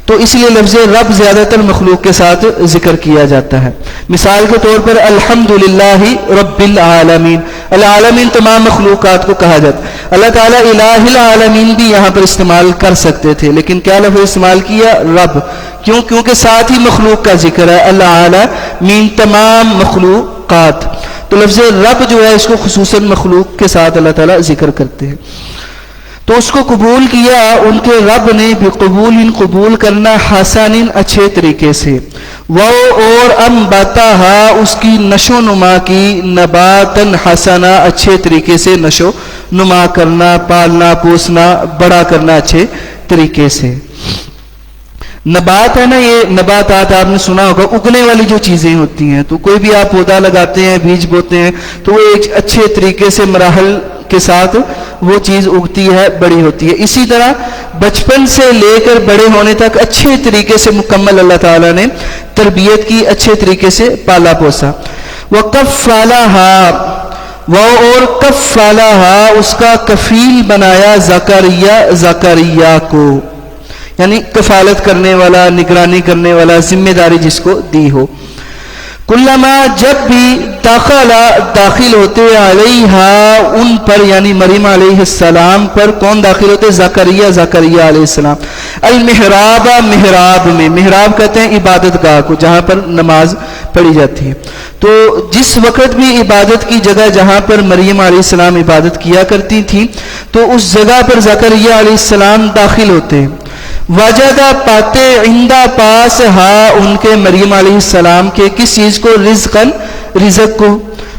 تو اس لیے لفظ رب زیادہ تر مخلوق کے ساتھ ذکر کیا جاتا ہے. مثال کے طور پر الحمدللہ رب العالمین، العالمین تمام مخلوقات کو کہا جاتا ہے. اللہ تعالیٰ الہ العالمین بھی یہاں پر استعمال کر سکتے تھے، لیکن کیا لفظ استعمال کیا؟ رب. کیوں؟ کیونکہ ساتھ ہی مخلوق کا ذکر ہے، العالمین تمام مخلوقات. تو لفظ رب جو ہے اس کو خصوصاً مخلوق کے ساتھ اللہ تعالیٰ ذکر کرتے ہیں. تو اس کو قبول کیا ان کے رب نے، بقبول، قبول کرنا، حسن، اچھے طریقے سے، وہ اور انبتھا، اس کی نشو نما کی، نباتن حسنا، اچھے طریقے سے نشو نما کرنا، پالنا پوسنا، بڑا کرنا اچھے طریقے سے. نبات ہے نا، یہ نباتات آپ نے سنا ہوگا، اگنے والی جو چیزیں ہوتی ہیں. تو کوئی بھی آپ پودا لگاتے ہیں، بیج بوتے ہیں، تو وہ ایک اچھے طریقے سے مراحل کے ساتھ وہ چیز اگتی ہے، بڑی ہوتی ہے. اسی طرح بچپن سے لے کر بڑے ہونے تک اچھے طریقے سے مکمل اللہ تعالیٰ نے تربیت کی، اچھے طریقے سے پالا پوسا. وَكَفَّلَهَا، وہ اور کفالہا، اس کا کفیل بنایا، زکریا کو، یعنی کفالت کرنے والا، نگرانی کرنے والا، ذمہ داری جس کو دی ہو. کلما، جب بھی، داخل ہوتے، علیہا، ان پر، یعنی مریم علیہ السلام پر. کون داخل ہوتے؟ زکریا علیہ السلام. المحراب، محراب میں، محراب کہتے ہیں عبادت گاہ کو، جہاں پر نماز پڑھی جاتی ہے. تو جس وقت بھی عبادت کی جگہ جہاں پر مریم علیہ السلام عبادت کیا کرتی تھی، تو اس جگہ پر زکریا علیہ السلام داخل ہوتے. وجدہ، پاتے، عندہ، پاس، ہا، ان کے، مریم علیہ السلام کے، کس چیز کو؟ رزقاً، رزق کو.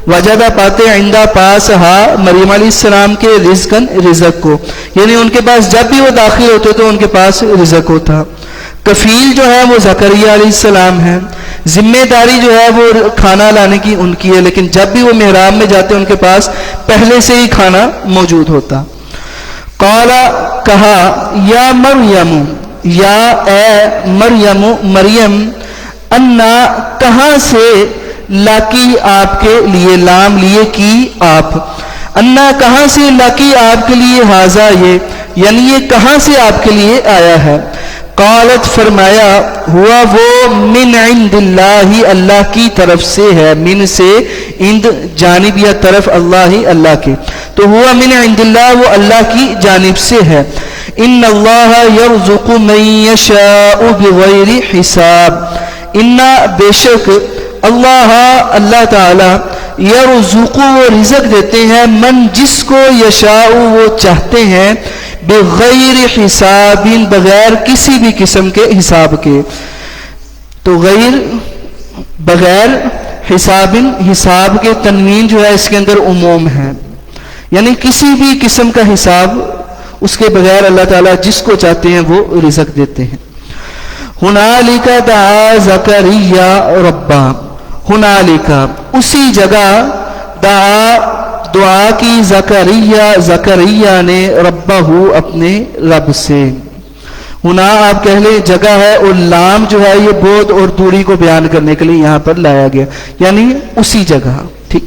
وجدہ، پاتے، عندہ، پاس، ہا، مریم علیہ السلام کے، رزقاً، رزق کو، یعنی ان کے پاس جب بھی وہ داخل ہوتے تو ان کے پاس رزق ہوتا. کفیل جو ہے وہ زکریا علیہ السلام ہے، ذمہ داری جو ہے وہ کھانا لانے کی ان کی ہے، لیکن جب بھی وہ محراب میں جاتے ان کے پاس پہلے سے ہی کھانا موجود ہوتا. قال، کہا، یا مریم، یا اے مریم، مریم، انا، کہاں سے، لاکی، آپ کے لیے، لام لیے کی، آپ، انا، کہاں سے، لاکی، آپ کے لیے، ہاذا، یہ، یعنی یہ کہاں سے آپ کے لیے آیا ہے. قالت، فرمایا، ہوا وہ، من عند اللہ، اللہ کی طرف سے ہے، من سے، عند، جانب یا طرف، اللہ، اللہ کے، تو ہوا من عند اللہ، وہ اللہ کی جانب سے ہے. ان اللہ یرزق من یشاء بغیر حساب، ان، بے شک، اللہ، اللہ تعالی، یرزق، وہ رزق دیتے ہیں، من، جس کو، یشاء، وہ چاہتے ہیں، بغیر حساب، بغیر کسی بھی قسم کے حساب کے. تو غیر، بغیر، حساب، حساب کے تنوین جو ہے اس کے اندر عموم ہے، یعنی کسی بھی قسم کا حساب اس کے بغیر اللہ تعالیٰ جس کو چاہتے ہیں وہ رزق دیتے ہیں. ہنالک دعا زکریا ربا، ہنالک، اسی جگہ، دعا، دعا کی، زکریا نے، ربہ، اپنے رب سے. ہنا آپ کہہ لیں جگہ ہے، اور لام جو ہے یہ بعد اور دوری کو بیان کرنے کے لیے یہاں پر لایا گیا، یعنی اسی جگہ. ٹھیک،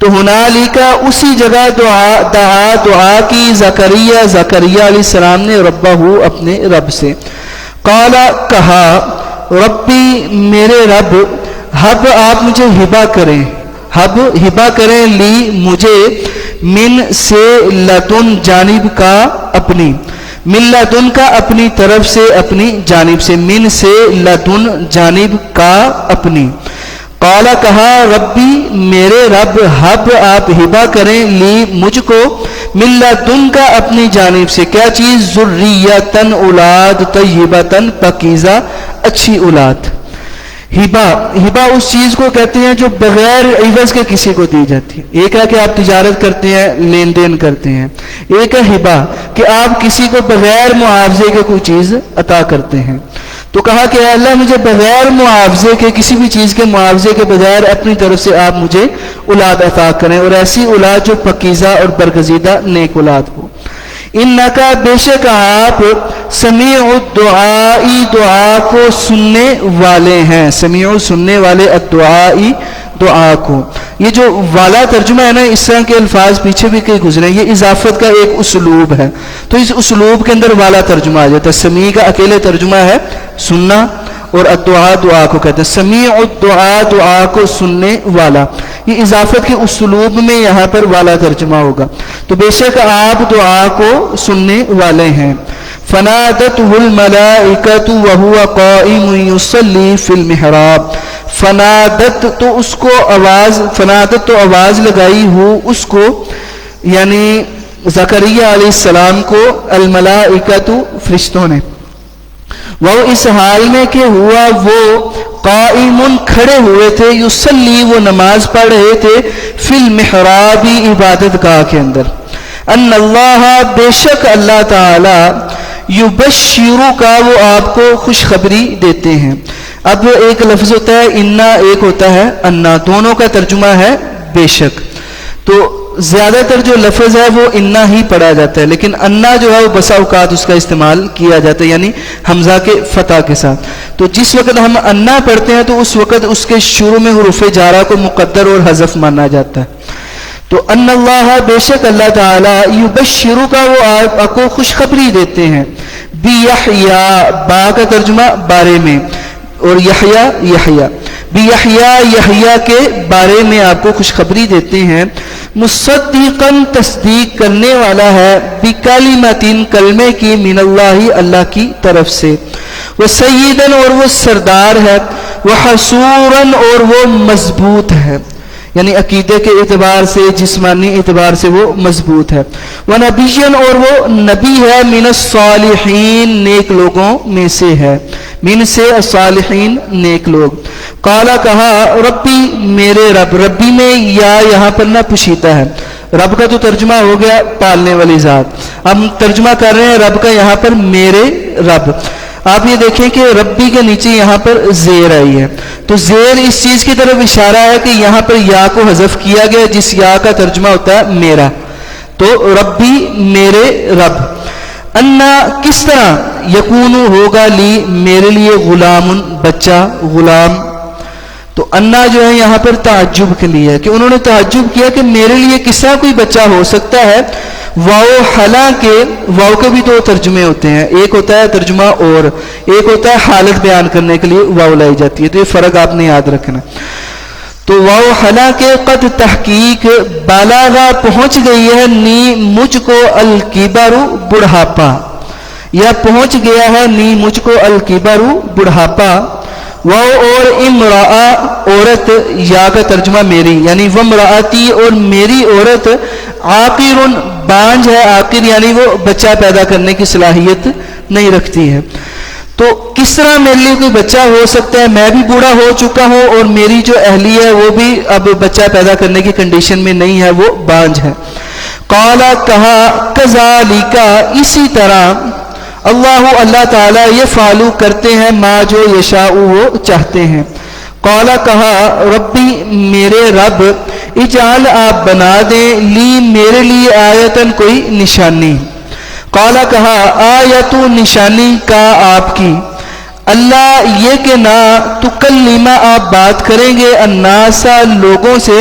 تو ہنالکا اسی جگہ دعا کی زکریا علیہ السلام نے ربہ اپنے رب سے. قال کہا ربی میرے رب حب آپ مجھے ہبا کریں لی مجھے من سے لدن جانب کا اپنی من لدن کا اپنی طرف سے اپنی جانب سے من سے لدن جانب کا اپنی. قال کہا ربی میرے رب حب آپ ہبا کریں لی مجھ کو من لدن کا اپنی جانب سے کیا چیز ذریتن اولاد طیبتن پاکیزہ اچھی اولاد. ہبا اس چیز کو کہتے ہیں جو بغیر عوض کے کسی کو دی جاتی ہے. ایک ہے کہ آپ تجارت کرتے ہیں لین دین کرتے ہیں, ایک ہے ہبا کہ آپ کسی کو بغیر معاوضے کے کوئی چیز عطا کرتے ہیں. تو کہا کہ اے اللہ مجھے بغیر معاوضے کے کسی بھی چیز کے معاوضے کے بغیر اپنی طرف سے آپ مجھے اولاد عطا کریں اور ایسی اولاد جو پاکیزہ اور برگزیدہ نیک اولاد ہو. انکا بے شک آپ سمیع الدعائی دعا کو سننے والے ہیں. سمیع سننے والے الدعائی دعا کو. یہ جو والا ترجمہ ہے نا اس طرح کے الفاظ پیچھے بھی کئی گزرے ہیں, یہ اضافت کا ایک اسلوب ہے. تو اس اسلوب کے اندر والا ترجمہ آ جاتا ہے. سمیع کا اکیلے ترجمہ ہے سننا اور الدعا دعا کو کہتے ہیں. سمیع الدعا دعا کو سننے والا, یہ اضافت کے اسلوب میں یہاں پر والا ترجمہ ہوگا. تو بے شک آپ دعا کو سننے والے ہیں. فنادته الملائکۃ وهو قائم یصلی فی المحراب. فنادت تو اس کو آواز, فنادت تو آواز لگائی ہو اس کو یعنی زکریا علیہ السلام کو, الملائکۃ فرشتوں نے, وہ اس حال میں کہ ہوا وہ قائم کھڑے ہوئے تھے, یصلی وہ نماز پڑھ رہے تھے, فی المحراب عبادت گاہ کے اندر. ان اللہ بے شک اللہ تعالی یبشرو کا وہ آپ کو خوشخبری دیتے ہیں. اب ایک لفظ ہوتا ہے انا, ایک ہوتا ہے انا, دونوں کا ترجمہ ہے بے شک. تو زیادہ تر جو لفظ ہے وہ انا ہی پڑھا جاتا ہے, لیکن انا جو ہے وہ بسا اوقات اس کا استعمال کیا جاتا ہے یعنی حمزہ کے فتح کے ساتھ. تو جس وقت ہم انا پڑھتے ہیں تو اس وقت اس کے شروع میں حروف جارہ کو مقدر اور حذف مانا جاتا ہے. تو ان اللہ بے شک اللہ تعالی یبشرو کا وہ آپ کو خوشخبری دیتے ہیں. بیحییٰ با کا ترجمہ بارے میں اور یحییٰ یحییٰ کے بارے میں آپ کو خوشخبری دیتے ہیں. مصدقاً تصدیق کرنے والا ہے, بکلمتین کلمے کی, من اللہ اللہ کی طرف سے. وہ سیداً اور وہ سردار ہے, وہ حصوراً اور وہ مضبوط ہے یعنی عقیدے کے اعتبار سے جسمانی اعتبار سے وہ مضبوط ہے. وہ نبیًا اور وہ نبی ہے, من الصالحین نیک لوگوں میں سے ہے, من سے الصالحین نیک لوگ. قالا کہا ربی میرے رب, ربی میں یا یہاں پر نہ پوشیدہ ہے. رب کا تو ترجمہ ہو گیا پالنے والی ذات, ہم ترجمہ کر رہے ہیں رب کا یہاں پر میرے رب. آپ یہ دیکھیں کہ ربی کے نیچے یہاں پر زیر آئی ہے, تو زیر اس چیز کی طرف اشارہ ہے کہ یہاں پر یا کو حذف کیا گیا جس یا کا ترجمہ ہوتا ہے میرا. تو ربی میرے رب. انا کس طرح یکون ہوگا لی میرے لیے غلام بچہ, غلام. تو انا جو ہے یہاں پر تعجب کے لیے ہے کہ انہوں نے تعجب کیا کہ میرے لیے کس طرح کوئی بچہ ہو سکتا ہے. واو حالانکہ واو کے بھی دو ترجمے ہوتے ہیں, ایک ہوتا ہے ترجمہ اور ایک ہوتا ہے حالت بیان کرنے کے لیے واو لائی جاتی ہے, تو یہ فرق آپ نے یاد رکھنا. تو واو حالانکہ قد تحقیق بالاغا پہنچ گئی ہے, نی مجھ کو الکبر بڑھاپا, یا پہنچ گیا ہے نی مجھ کو الکبر بڑھاپا. واو اور امرأ عورت, یا کا ترجمہ میری یعنی وامرأتی اور میری عورت, عاقر بانج ہے, عاقر یعنی وہ بچہ پیدا کرنے کی صلاحیت نہیں رکھتی ہے. تو کس طرح میرے لیے کوئی بچہ ہو سکتا ہے, میں بھی بوڑھا ہو چکا ہوں اور میری جو اہلی ہے وہ بھی اب بچہ پیدا کرنے کی کنڈیشن میں نہیں ہے, وہ بانج ہے. قالا کہا کذالک اسی طرح, اللہ تعالیٰ یہ فعلو کرتے ہیں ما جو یشاء وہ چاہتے ہیں. قالا کہا ربی میرے رب, اجعل آپ بنا دیں, لی میرے لیے آیتن کوئی نشانی. قالا کہا آیتو نشانی کا آپ کی, اللہ یہ کہ نہ تکلم آپ بات کریں گے, الناس لوگوں سے,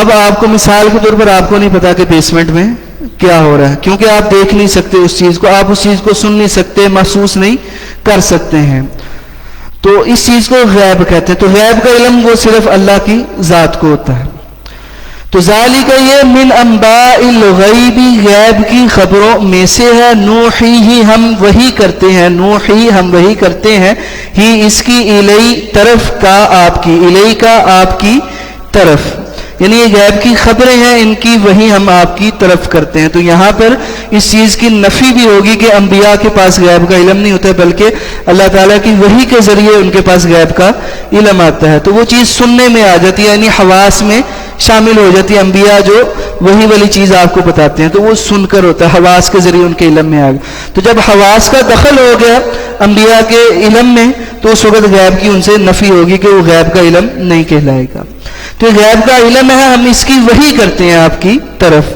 اب آپ کو مثال کے طور پر آپ کو نہیں پتا کہ بیسمنٹ میں کیا ہو رہا ہے، کیونکہ آپ دیکھ نہیں سکتے اس چیز کو، آپ اس چیز کو سن نہیں سکتے، محسوس نہیں کر سکتے ہیں، تو اس چیز کو غیب کہتے ہیں۔ تو غیب کا علم وہ صرف اللہ کی ذات کو ہوتا ہے۔ تو ذالک یہ من انباء الغیب، غیب کی خبروں میں سے ہے، نوحی ہم وحی کرتے ہیں، نوحی ہم وحی کرتے ہیں، ہی اس کی الی طرف کا، آپ کی الی کا آپ کی طرف، یعنی یہ غیب کی خبریں ہیں، ان کی وحی ہم آپ کی طرف کرتے ہیں۔ تو یہاں پر اس چیز کی نفی بھی ہوگی کہ انبیاء کے پاس غیب کا علم نہیں ہوتا ہے، بلکہ اللہ تعالیٰ کی وحی کے ذریعے ان کے پاس غیب کا علم آتا ہے۔ تو وہ چیز سننے میں آ جاتی ہے، یعنی حواس میں شامل ہو جاتی ہے۔ انبیاء جو وہی والی چیز آپ کو بتاتے ہیں تو وہ سن کر ہوتا ہے، حواس کے ذریعے ان کے علم میں آ گیا۔ تو جب حواس کا دخل ہو گیا انبیاء کے علم میں تو اس وقت غیب کی ان سے نفی ہوگی کہ وہ غیب کا علم نہیں کہلائے گا۔ تو غیب کا علم ہے، ہم اس کی وحی کرتے ہیں آپ کی طرف۔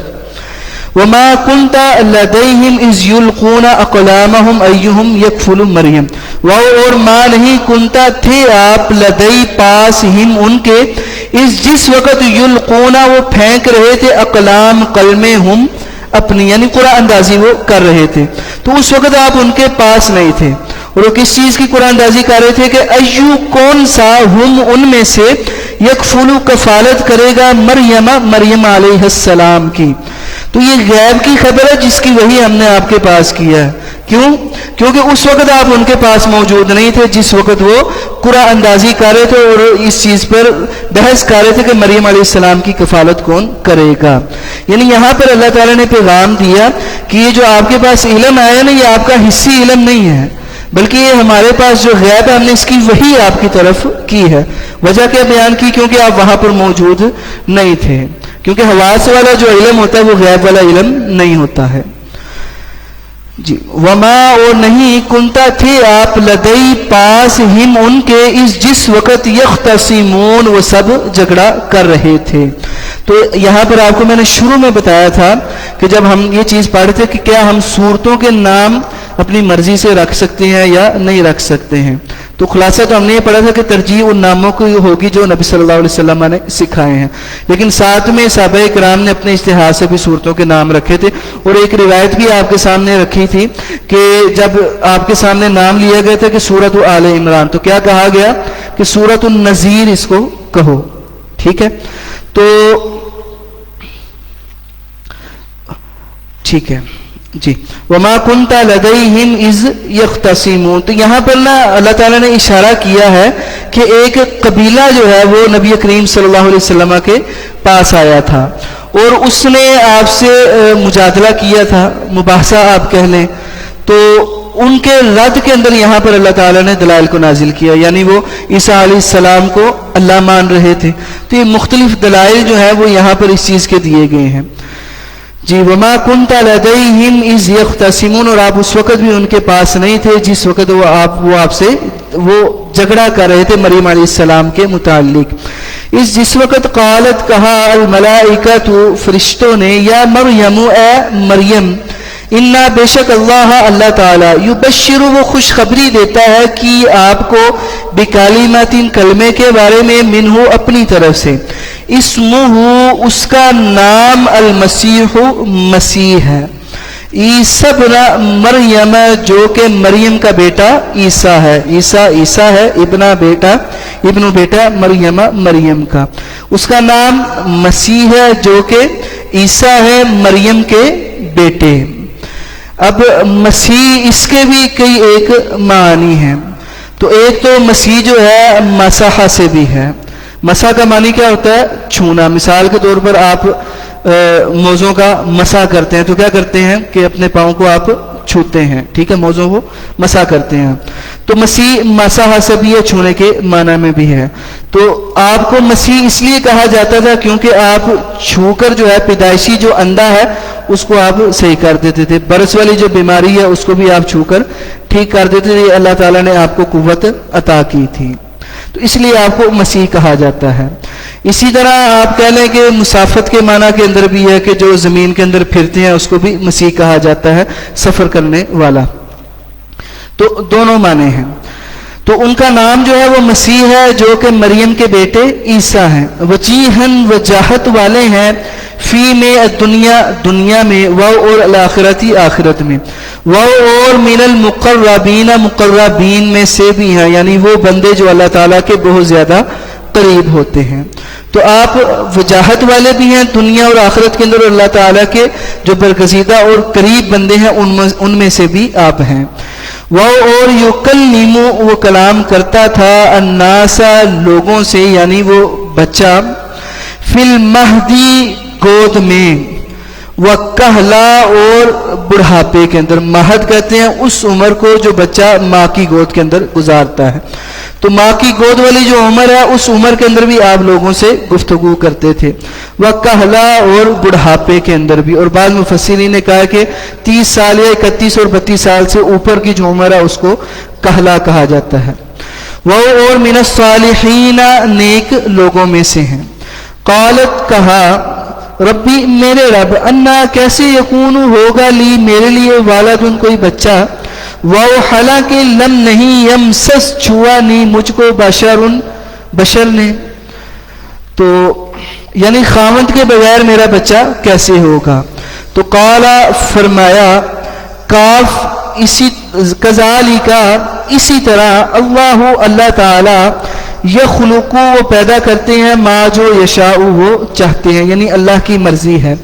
وما كنت لديهم اذ يلقون اقلامهم ايهم يكفل مریم، وہ اور ما نہیں کنتا تھے آپ لدئی پاس ہم ان کے، جس وقت یلقون وہ پھینک رہے تھے، اقلام قلمیں ہم اپنی، یعنی قرآن اندازی وہ کر رہے تھے، تو اس وقت آپ ان کے پاس نہیں تھے، اور وہ کس چیز کی قرآن اندازی کر رہے تھے کہ ایو کون سا، ہم ان میں سے، یکفلو کفالت کرے گا، مریم علیہ السلام کی۔ تو یہ غیب کی خبر ہے جس کی وحی ہم نے آپ کے پاس کیا ہے۔ کیوں؟ کیونکہ اس وقت آپ ان کے پاس موجود نہیں تھے جس وقت وہ قرآن اندازی کر رہے تھے اور اس چیز پر بحث کر رہے تھے کہ مریم علیہ السلام کی کفالت کون کرے گا۔ یعنی یہاں پر اللہ تعالیٰ نے پیغام دیا کہ یہ جو آپ کے پاس علم آیا نا، یہ آپ کا حصی علم نہیں ہے، بلکہ یہ ہمارے پاس جو غیب ہے ہم نے اس کی وحی آپ کی طرف کی ہے۔ وجہ کیا بیان کی؟ کیونکہ آپ وہاں پر موجود نہیں تھے، کیونکہ حواس والا جو علم ہوتا ہے وہ غیب والا علم نہیں ہوتا ہے۔ جی وما اور نہیں کنتا تھے آپ لدئی پاس ہم ان کے، جس وقت یختصمون وہ سب جھگڑا کر رہے تھے۔ تو یہاں پر آپ کو میں نے شروع میں بتایا تھا کہ جب ہم یہ چیز پڑھ تھے کہ کیا ہم صورتوں کے نام اپنی مرضی سے رکھ سکتے ہیں یا نہیں رکھ سکتے ہیں، تو خلاصہ تو ہم نے یہ پڑھا تھا کہ ترجیح ان ناموں کی ہوگی جو نبی صلی اللہ علیہ وسلم نے سکھائے ہیں، لیکن ساتھ میں صحابہ کرام نے اپنے اجتہاد سے بھی صورتوں کے نام رکھے تھے، اور ایک روایت بھی آپ کے سامنے رکھی تھی کہ جب آپ کے سامنے نام لیا گیا تھا کہ سورۃ آل عمران، تو کیا کہا گیا کہ سورۃ النذیر اس کو کہو، ٹھیک ہے؟ تو ٹھیک ہے جی، وما كنت لديهم اذ يختصمون۔ تو یہاں پر نا اللہ تعالیٰ نے اشارہ کیا ہے کہ ایک قبیلہ جو ہے وہ نبی کریم صلی اللہ علیہ وسلم کے پاس آیا تھا اور اس نے آپ سے مجادلہ کیا تھا، مباحثہ آپ کہہ لیں، تو ان کے رد کے اندر یہاں پر اللہ تعالیٰ نے دلائل کو نازل کیا، یعنی وہ عیسیٰ علیہ السلام کو اللہ مان رہے تھے، تو یہ مختلف دلائل جو ہے وہ یہاں پر اس چیز کے دیے گئے ہیں۔ جی وما كنت لديهم اذ يختصمون، اور آپ اس وقت بھی ان کے پاس نہیں تھے جس وقت وہ آپ سے جھگڑا کر رہے تھے مریم علیہ السلام کے متعلق۔ جس وقت قالت کہا الملائکۃ فرشتوں نے، یا مریم اے مریم، انا بے شک اللہ تعالیٰ، یبشر وہ خوشخبری دیتا ہے کہ آپ کو بکلمات کلمے کے بارے میں، منہ اپنی طرف سے، اسمہ اس کا نام، المسیح مسیح ہے، عیسیٰ ابن مریم جو کہ مریم کا بیٹا عیسیٰ ہے، عیسیٰ ہے، ابن بیٹا مریم کا، اس کا نام مسیح ہے جو کہ عیسیٰ ہے مریم کے بیٹے۔ اب مسیح اس کے بھی کئی ایک معنی ہیں، تو ایک تو مسیح جو ہے مسح سے بھی ہے، مسح کا معنی کیا ہوتا ہے؟ چھونا۔ مثال کے طور پر آپ موزوں کا مسح کرتے ہیں تو کیا کرتے ہیں کہ اپنے پاؤں کو آپ چھوتے ہیں، ٹھیک ہے، موزوں کو مسح کرتے ہیں، تو مسیح مسح سے بھی ہے، چھونے کے معنی میں بھی ہے۔ تو آپ کو مسیح اس لیے کہا جاتا تھا کیونکہ آپ چھو کر جو ہے پیدائشی جو اندھا ہے اس کو آپ صحیح کر دیتے تھے، برس والی جو بیماری ہے اس کو بھی آپ چھو کر ٹھیک کر دیتے تھے، اللہ تعالیٰ نے آپ کو قوت عطا کی تھی، تو اس لیے آپ کو مسیح کہا جاتا ہے۔ اسی طرح آپ کہہ لیں کہ مسافت کے معنی کے اندر بھی ہے کہ جو زمین کے اندر پھرتے ہیں اس کو بھی مسیح کہا جاتا ہے، سفر کرنے والا، تو دونوں معنی ہیں۔ تو ان کا نام جو ہے وہ مسیح ہے جو کہ مریم کے بیٹے عیسیٰ ہیں. وجیہن وجاہت والے ہیں فی میں دنیا میں، و اور الآخرتی آخرت میں، و اور من المقربین مقربین میں سے بھی ہیں، یعنی وہ بندے جو اللہ تعالیٰ کے بہت زیادہ قریب ہوتے ہیں. تو آپ وجاہت والے بھی ہیں دنیا اور آخرت کے اندر، اور اللہ تعالیٰ کے جو برگزیدہ اور قریب بندے ہیں ان میں سے بھی آپ ہیں. وہ اور یکلم، وہ کلام کرتا تھا الناس، لوگوں سے، یعنی وہ بچہ، فی المہدی، گود میں، وکہلا، اور بڑھاپے کے اندر. مہد کہتے ہیں اس عمر کو جو بچہ ماں کی گود کے اندر گزارتا ہے. تو ماں کی گود والی جو عمر ہے اس عمر کے اندر بھی آپ لوگوں سے گفتگو کرتے تھے. وکہلا، اور بڑھاپے کے اندر بھی. اور بعض مفسرین نے کہا کہ 30 سال یا 31 اور 32 سال سے اوپر کی جو عمر ہے اس کو کہلا کہا جاتا ہے. وہ اور من الصالحین، نیک لوگوں میں سے ہیں. قالت، کہا، ربی، میرے رب، انا، کیسے، یکون، ہوگا، لی، میرے لیے، والدن، کوئی بچہ، وہ حالانکہ لم، نہیں، یمسس، چھوا نہیں مجھ کو، بشر نے. تو یعنی خاوند کے بغیر میرا بچہ کیسے ہوگا. تو قالا، فرمایا، کاف، اسی کذالک، اسی طرح، اللہ تعالی، یخلق، وہ پیدا کرتے ہیں، ما، جو، یشاء، وہ چاہتے ہیں، یعنی اللہ کی مرضی ہے.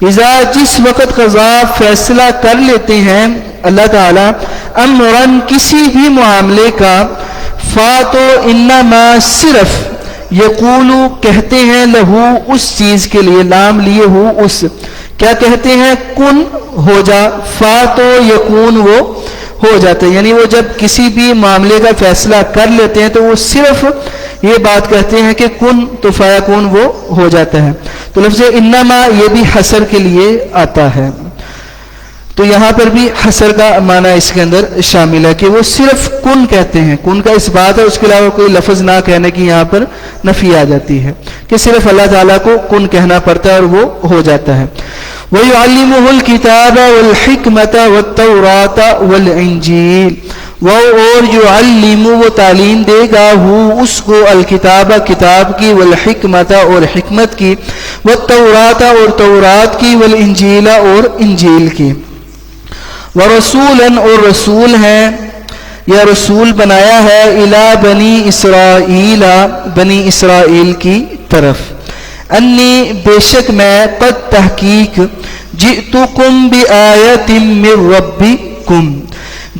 اذا، جس وقت، قضا، فیصلہ کر لیتے ہیں اللہ تعالیٰ، امرن، کسی بھی معاملے کا، فا، تو، انما، صرف، یقولو، کہتے ہیں، لہو، اس چیز کے لیے، لام لیے ہو، اس، کیا کہتے ہیں، کن، ہو جا. فا، تو، یکون، وہ ہو جاتا ہے. یعنی وہ جب کسی بھی معاملے کا فیصلہ کر لیتے ہیں تو وہ صرف یہ بات کہتے ہیں کہ کن، تو فیکون، وہ ہو جاتا ہے. تو لفظ انما یہ بھی حصر کے لیے آتا ہے. تو یہاں پر بھی حصر کا معنی اس کے اندر شامل ہے کہ وہ صرف کن کہتے ہیں. کن کا اس بات ہے، اس کے علاوہ کوئی لفظ نہ کہنے کی یہاں پر نفی آ جاتی ہے کہ صرف اللہ تعالیٰ کو کن کہنا پڑتا ہے اور وہ ہو جاتا ہے. وَيُعَلِّمُهُ الْكِتَابَ وَالْحِكْمَةَ وَالتَّوْرَاةَ وَالْإِنْجِيلَ. وہ اور يُعَلِّمُ، وہ تعلیم دے گا، ہو، اس کو، الکتابہ، کتاب کی، والحکمت، اور حکمت کی، والتوراۃ، اور تورات کی، والانجیل، اور انجیل کی. وَرَسُولًا، اور رسول ہیں یا رسول بنایا ہے، اِلیٰ بنی اسرائیل، بنی اسرائیل کی طرف. انی، بے شک میں، قد، تحقیق، جئتکم بآیۃ من ربکم.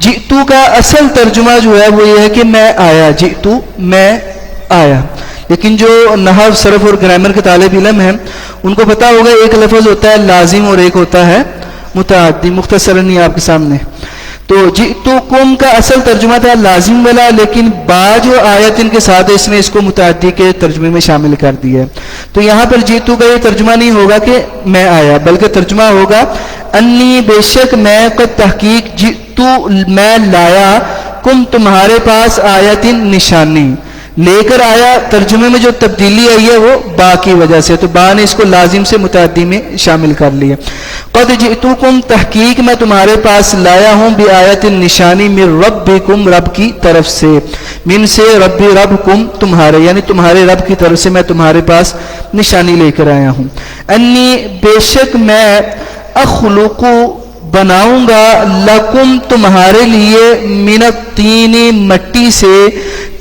جئتو کا اصل ترجمہ جو ہے وہ یہ ہے کہ میں آیا. جئتو، میں آیا. لیکن جو نحو، صرف اور گرامر کے طالب علم ہیں ان کو پتا ہوگا ایک لفظ ہوتا ہے لازم اور ایک ہوتا ہے متعدی. مختصراً آپ کے سامنے. تو جئتکم کا اصل ترجمہ تھا لازم والا، لیکن بعض جو آیت ان کے ساتھ اس نے اس کو متعدی کے ترجمے میں شامل کر دیا ہے. تو یہاں پر جئتو کا یہ ترجمہ نہیں ہوگا کہ میں آیا، بلکہ ترجمہ ہوگا انی، بے شک میں، قد، تحقیق، جئتو، میں لایا، کم، تمہارے پاس، آیت، نشانی، لے کر آیا. ترجمے میں جو تبدیلی آئی ہے وہ با کی وجہ سے، تو با نے اس کو لازم سے متعدی میں شامل کر لیا. قد جئتکم، تحقیق میں تمہارے پاس لایا ہوں، بآیت، نشانی، من ربکم، رب کی طرف سے، من سے، ربی، ربکم، تمہارے، یعنی تمہارے رب کی طرف سے میں تمہارے پاس نشانی لے کر آیا ہوں. انی، بے شک میں، اخلق، بناؤں گا، لکم، تمہارے لیے، من الطین، مٹی سے،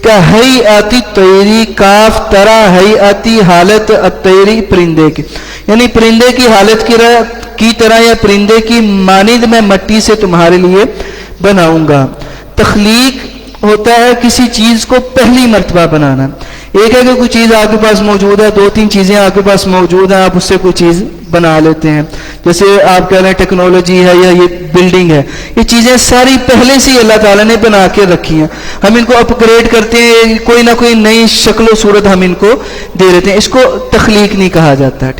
کہیئت الطیری، کاف، طرح، ہیئتی، حالت، الطیری، پرندے کی، یعنی پرندے کی حالت کی طرح یا پرندے کی مانند میں مٹی سے تمہارے لیے بناؤں گا. تخلیق ہوتا ہے کسی چیز کو پہلی مرتبہ بنانا. ایک ہے کہ کوئی چیز آپ کے پاس موجود ہے، 2-3 چیزیں آپ کے پاس موجود ہیں، آپ اس سے کوئی چیز بنا لیتے ہیں. جیسے آپ کہہ رہے ہیں ٹیکنالوجی ہے یا یہ بلڈنگ ہے، یہ چیزیں ساری پہلے سے ہی اللہ تعالیٰ نے بنا کے رکھی ہیں. ہم ان کو اپ گریڈ کرتے ہیں، کوئی نہ کوئی نئی شکل و صورت ہم ان کو دے دیتے ہیں. اس کو تخلیق نہیں کہا جاتا ہے.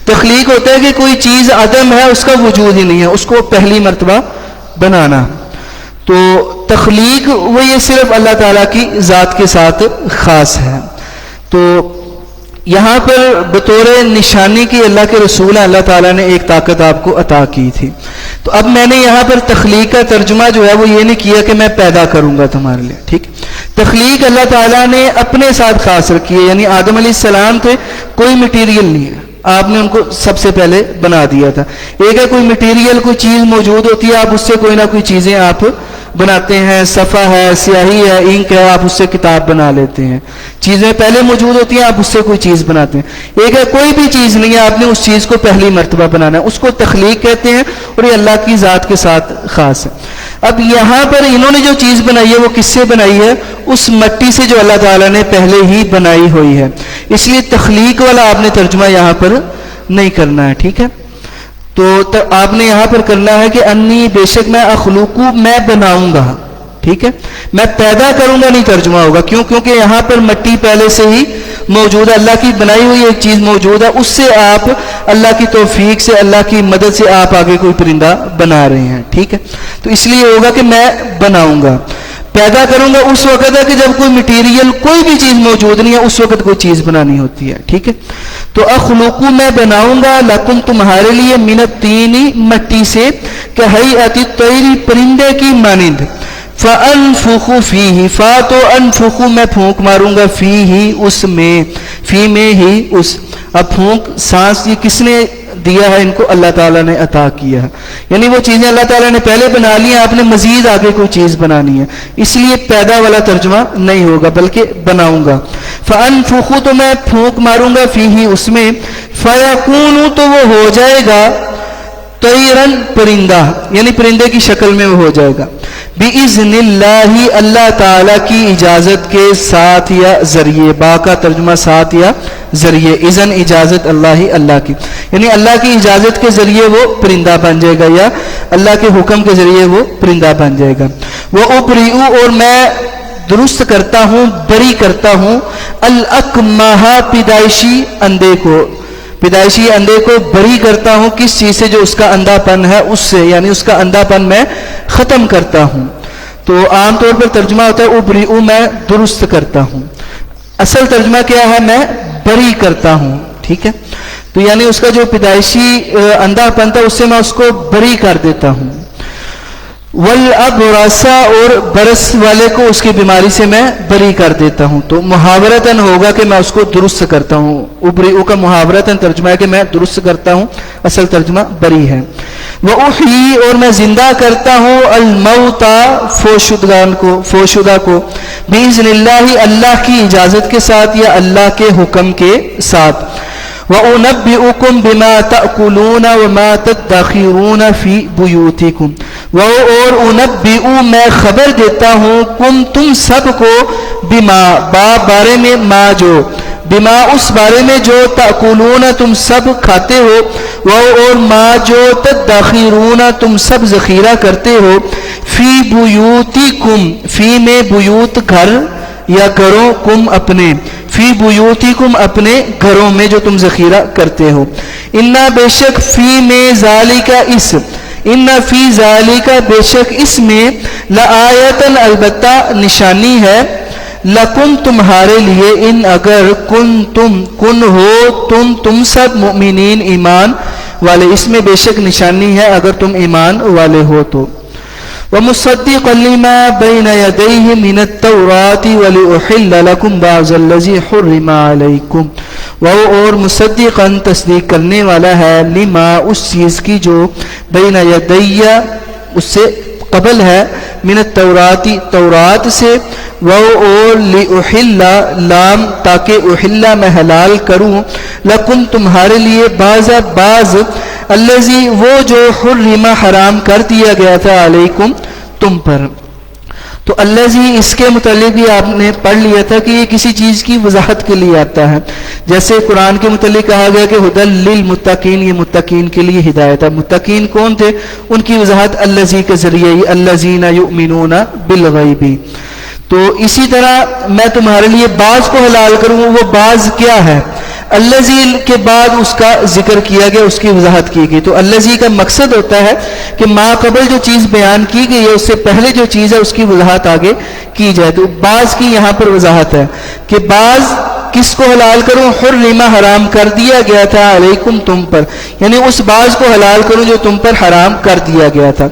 تخلیق ہوتا ہے کہ کوئی چیز عدم ہے، اس کا وجود ہی نہیں ہے، اس کو پہلی مرتبہ بنانا. تو تخلیق وہ یہ صرف اللہ تعالیٰ کی ذات کے ساتھ خاص ہے. تو یہاں پر بطور نشانی کی اللہ کے رسول ہیں، اللہ تعالیٰ نے ایک طاقت آپ کو عطا کی تھی. تو اب میں نے یہاں پر تخلیق کا ترجمہ جو ہے وہ یہ نہیں کیا کہ میں پیدا کروں گا تمہارے لیے. ٹھیک، تخلیق اللہ تعالیٰ نے اپنے ساتھ خاص رکھی ہے، یعنی آدم علیہ السلام تھے، کوئی مٹیریل نہیں ہے، آپ نے ان کو سب سے پہلے بنا دیا تھا۔ ایک ہے کوئی مٹیریل، کوئی چیز موجود ہوتی ہے، آپ اس سے کوئی نہ کوئی چیزیں آپ بناتے ہیں، صفحہ ہے، سیاہی ہے، انک ہے، آپ اس سے کتاب بنا لیتے ہیں، چیزیں پہلے موجود ہوتی ہیں، آپ اس سے کوئی چیز بناتے ہیں۔ ایک ہے کوئی بھی چیز نہیں ہے، آپ نے اس چیز کو پہلی مرتبہ بنانا ہے، اس کو تخلیق کہتے ہیں، اور یہ اللہ کی ذات کے ساتھ خاص ہے۔ اب یہاں پر انہوں نے جو چیز بنائی ہے وہ کس سے بنائی ہے؟ اس مٹی سے جو اللہ تعالیٰ نے پہلے ہی بنائی ہوئی ہے، اس لیے تخلیق والا آپ نے ترجمہ یہاں پر نہیں کرنا ہے، ٹھیک ہے؟ تو آپ نے یہاں پر کرنا ہے کہ انی بے شک میں اخلوقو میں بناؤں گا، ٹھیک ہے؟ میں پیدا کروں گا نہیں ترجمہ ہوگا، کیوں؟ کیونکہ یہاں پر مٹی پہلے سے ہی موجود ہے، اللہ کی بنائی ہوئی ایک چیز موجود ہے، اس سے آپ اللہ کی توفیق سے، اللہ کی مدد سے آپ آگے کوئی پرندہ بنا رہے ہیں، ٹھیک ہے؟ تو اس لیے ہوگا کہ میں بناؤں گا، پیدا کروں گا اس وقت ہے کہ جب کوئی مٹیریل، کوئی بھی چیز موجود نہیں ہے، اس وقت کوئی چیز بنانی ہوتی ہے، ٹھیک ہے؟ تو اخلوقو میں بناؤں گا، لکم تمہارے لیے، من الطین مٹی سے، کہ ہیئۃ الطیر پرندے کی مانند، فانفخ فیہ، فا تو انفخ میں پھونک ماروں گا، فیہ اس میں، فی میں ہی اس، اب پھونک سانس یہ کس نے دیا ہے ان کو؟ اللہ تعالیٰ نے عطا کیا ہے، یعنی وہ چیزیں اللہ تعالیٰ نے پہلے بنا لی ہیں، آپ نے مزید آگے کوئی چیز بنانی ہے، اس لیے پیدا والا ترجمہ نہیں ہوگا بلکہ بناؤں گا۔ فانفخ تو میں پھونک ماروں گا، فیہ اس میں، فیکون تو وہ ہو جائے گا، طیرن پرندہ، یعنی پرندے کی شکل میں وہ ہو جائے گا، بِإِذْنِ اللَّهِ اللہ تعالیٰ کی اجازت کے ساتھ یا ذریعے، با کا ترجمہ ساتھ یا ذریعے، اذن اجازت اللہ، اللہ کی، یعنی اللہ کی اجازت کے ذریعے وہ پرندہ بن جائے گا، یا اللہ کے حکم کے ذریعے وہ پرندہ بن جائے گا۔ وَأُبْرِئُ اور میں درست کرتا ہوں، بری کرتا ہوں، الْأَكْمَحَ پیدائشی اندھے کو، پیدائشی اندھے کو بری کرتا ہوں، کس چیز سے؟ جو اس کا اندھا پن ہے اس سے، یعنی اس کا اندھا پن میں ختم کرتا ہوں۔ تو عام طور پر ترجمہ ہوتا ہے ابریئو میں درست کرتا ہوں، اصل ترجمہ کیا ہے؟ میں بری کرتا ہوں، ٹھیک ہے؟ تو یعنی اس کا جو پیدائشی اندھا پن تھا اس سے میں اس کو بری کر دیتا ہوں۔ والابرص اور برس والے کو اس کی بیماری سے میں بری کر دیتا ہوں۔ تو محاورتاً ہوگا کہ میں اس کو درست کرتا ہوں، ابریئو کا محاورتاً ترجمہ ہے کہ میں درست کرتا ہوں، اصل ترجمہ بری ہے۔ وَأُحْيِي اور میں زندہ کرتا ہوں، الموتى فوشدگان کو، فوشدہ کو، بِإِذْنِ اللَّهِ اللہ کی اجازت کے ساتھ یا اللہ کے حکم کے ساتھ۔ وَأُنَبِّئُكُمْ بِمَا تَأْكُلُونَ وَمَا تَدَّخِرُونَ فِي بُيُوتِكُمْ اور انبئ میں خبر دیتا ہوں، کم تم سب کو، بما بارے میں، ما جو، بما اس بارے میں جو، تأکلون تم سب کھاتے ہو، اور ما جو، تدخرون تم سب ذخیرہ کرتے ہو، فی بیوتکم، فی میں بیوت گھر یا گھروں، کم اپنے، فی بیوتکم اپنے گھروں میں جو تم ذخیرہ کرتے ہو، انا بے شک، فی میں، ذالک اس، ان فی ذالک بے شک اس میں، لآیتن البتہ نشانی ہے، لکم تمہارے لیے، ان اگر کن ہو تم سب، مؤمنین ایمان والے، اس میں بے شک نشانی ہے اگر تم ایمان والے ہو تو۔ وَمُصَدِّقًا لِمَا بَيْنَ يَدَيْهِ مِنَ التَّوْرَاةِ وَلِأُحِلَّ لَكُمْ بَعْضَ الَّذِي حُرِّمَ عَلَيْكُمْ وہ اور مصدقاً تصدیق کرنے والا ہے، لما اس چیز کی جو، بین یدیہ اس سے قبل ہے، من التوراتی تورات سے، وہ اور لأحل لام تاکہ احل میں حلال کروں، لکم تمہارے لیے، بعض الذی وہ جو، حرم حرام کر دیا گیا تھا، علیکم تم پر۔ تو الذی اس کے متعلق بھی آپ نے پڑھ لیا تھا کہ یہ کسی چیز کی وضاحت کے لیے آتا ہے، جیسے قرآن کے متعلق کہا گیا کہ ھدی للمتقین، یہ متقین کے لیے ہدایت ہے۔ متقین کون تھے؟ ان کی وضاحت الذی کے ذریعے ہی، الذین یؤمنون بالغیب۔ تو اسی طرح میں تمہارے لیے بعض کو حلال کروں، وہ بعض کیا ہے؟ الذی کے بعد اس کا ذکر کیا گیا، اس کی وضاحت کی گئی۔ تو الذی کا مقصد ہوتا ہے کہ ما قبل جو چیز بیان کی گئی ہے اس سے پہلے جو چیز ہے اس کی وضاحت آگے کی جائے۔ تو بعض کی یہاں پر وضاحت ہے کہ بعض کس کو حلال کروں؟ حرم حرام کر دیا گیا تھا علیکم تم پر، یعنی اس باز کو حلال کروں جو تم پر حرام کر دیا گیا تھا.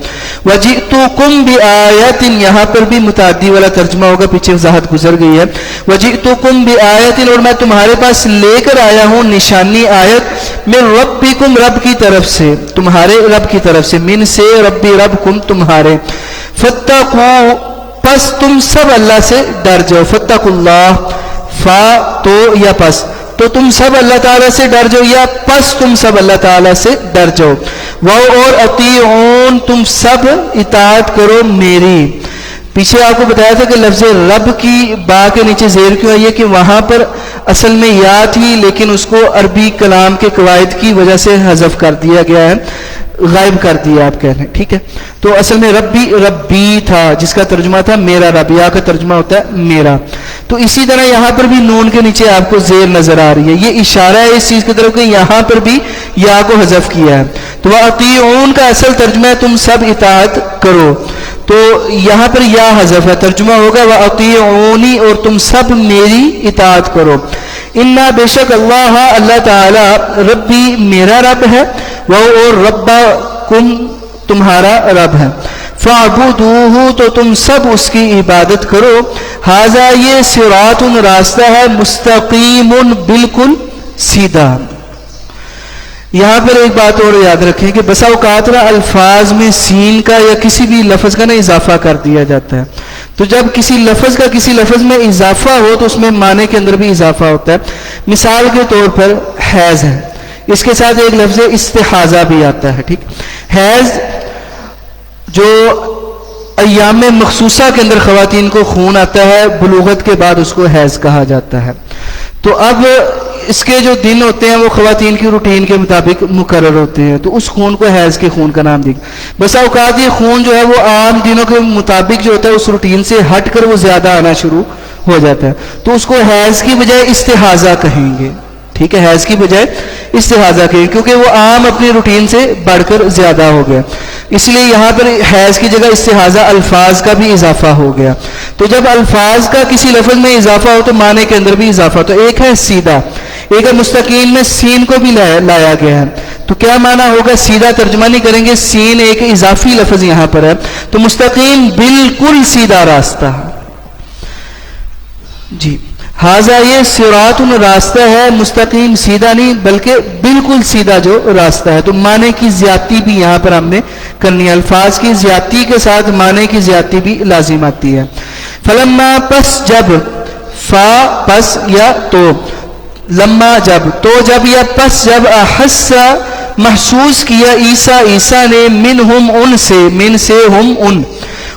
وجئتکم بآیت، یہاں پر بھی متعدی والا ترجمہ ہوگا، پیچھے وضاحت گزر گئی ہے. وجئتکم بآیت، اور میں تمہارے پاس لے کر آیا ہوں نشانی آیت، من ربکم رب کی طرف سے، تمہارے رب کی طرف سے، من سے ربی ربکم تمہارے. فاتقوا، پس تم سب اللہ سے ڈر جاؤ. فتقوا اللہ، فا تو یا پس، تو تم سب اللہ تعالیٰ سے ڈر جاؤ، یا پس تم سب اللہ تعالیٰ سے ڈر جاؤ. اور اطیعون، تم سب اطاعت کرو میری. پیچھے آپ کو بتایا تھا کہ لفظ رب کی با کے نیچے زیر کیوں ہے، یہ کہ وہاں پر اصل میں یا تھی لیکن اس کو عربی کلام کے قواعد کی وجہ سے حذف کر دیا گیا ہے، غائب کر دیا آپ کہہ رہے ہیں، ٹھیک ہے. تو اصل میں ربی تھا جس کا ترجمہ تھا میرا رب، یا کا ترجمہ ہوتا ہے میرا. تو اسی طرح یہاں پر بھی نون کے نیچے آپ کو زیر نظر آ رہی ہے، یہ اشارہ ہے اس چیز کی طرف کہ یہاں پر بھی یا کو حذف کیا ہے. تو وَأَطِيعُونَ کا اصل ترجمہ ہے تم سب اطاعت کرو، تو یہاں پر یا حذف ہے، ترجمہ ہوگا وَأَطِيعُونِ، اور تم سب میری اطاعت کرو. اِنَّا، بے شک اللہ، اللہ تعالی، ربی میرا رب ہے، اور ربکم تمہارا رب ہے. فَاعْبُدُوهُ، تو تم سب اس کی عبادت کرو. ھذا، یہ صراط، راستہ ہے، مستقیم، بالکل سیدھا. یہاں پر ایک بات اور یاد رکھیں کہ بسا اوقات نا الفاظ میں سین کا یا کسی بھی لفظ کا نا اضافہ کر دیا جاتا ہے. تو جب کسی لفظ کا کسی لفظ میں اضافہ ہو تو اس میں معنی کے اندر بھی اضافہ ہوتا ہے. مثال کے طور پر حیض ہے، اس کے ساتھ ایک لفظ استحاضہ بھی آتا ہے، ٹھیک. حیض جو ایام مخصوصہ کے اندر خواتین کو خون آتا ہے، بلوغت کے بعد اس کو حیض کہا جاتا ہے. تو اب اس کے جو دن ہوتے ہیں وہ خواتین کی روٹین کے مطابق مقرر ہوتے ہیں، تو اس خون کو حیض کے خون کا نام دیا. بس اوقات یہ خون جو ہے وہ عام دنوں کے مطابق جو ہوتا ہے اس روٹین سے ہٹ کر وہ زیادہ آنا شروع ہو جاتا ہے، تو اس کو حیض کی بجائے استحاضہ کہیں گے، ٹھیک ہے. حیض کی بجائے استحاضہ کہیں، کیونکہ وہ عام اپنی روٹین سے بڑھ کر زیادہ ہو گیا، اس لیے یہاں پر حیض کی جگہ استحاضہ الفاظ کا بھی اضافہ ہو گیا. تو جب الفاظ کا کسی لفظ میں اضافہ ہو تو معنی کے اندر بھی اضافہ. تو ایک ہے سیدھا، ایک ہے مستقیم میں سین کو بھی لایا گیا ہے. تو کیا معنی ہوگا؟ سیدھا ترجمہ نہیں کریں گے، سین ایک اضافی لفظ یہاں پر ہے، تو مستقیم بالکل سیدھا راستہ. جی، ھذا، یہ صراط، راستہ ہے، مستقیم سیدھا نہیں بلکہ بالکل سیدھا جو راستہ ہے. تو معنی کی زیادتی بھی یہاں پر ہم نے کرنی ہے، الفاظ کی زیادتی کے ساتھ معنی کی زیادتی بھی لازم آتی ہے. فلما، پس جب، فا پس یا تو، لما جب، تو جب یا پس جب، احس محسوس کیا، عیسیٰ نے، منہم ان سے، من سے ہم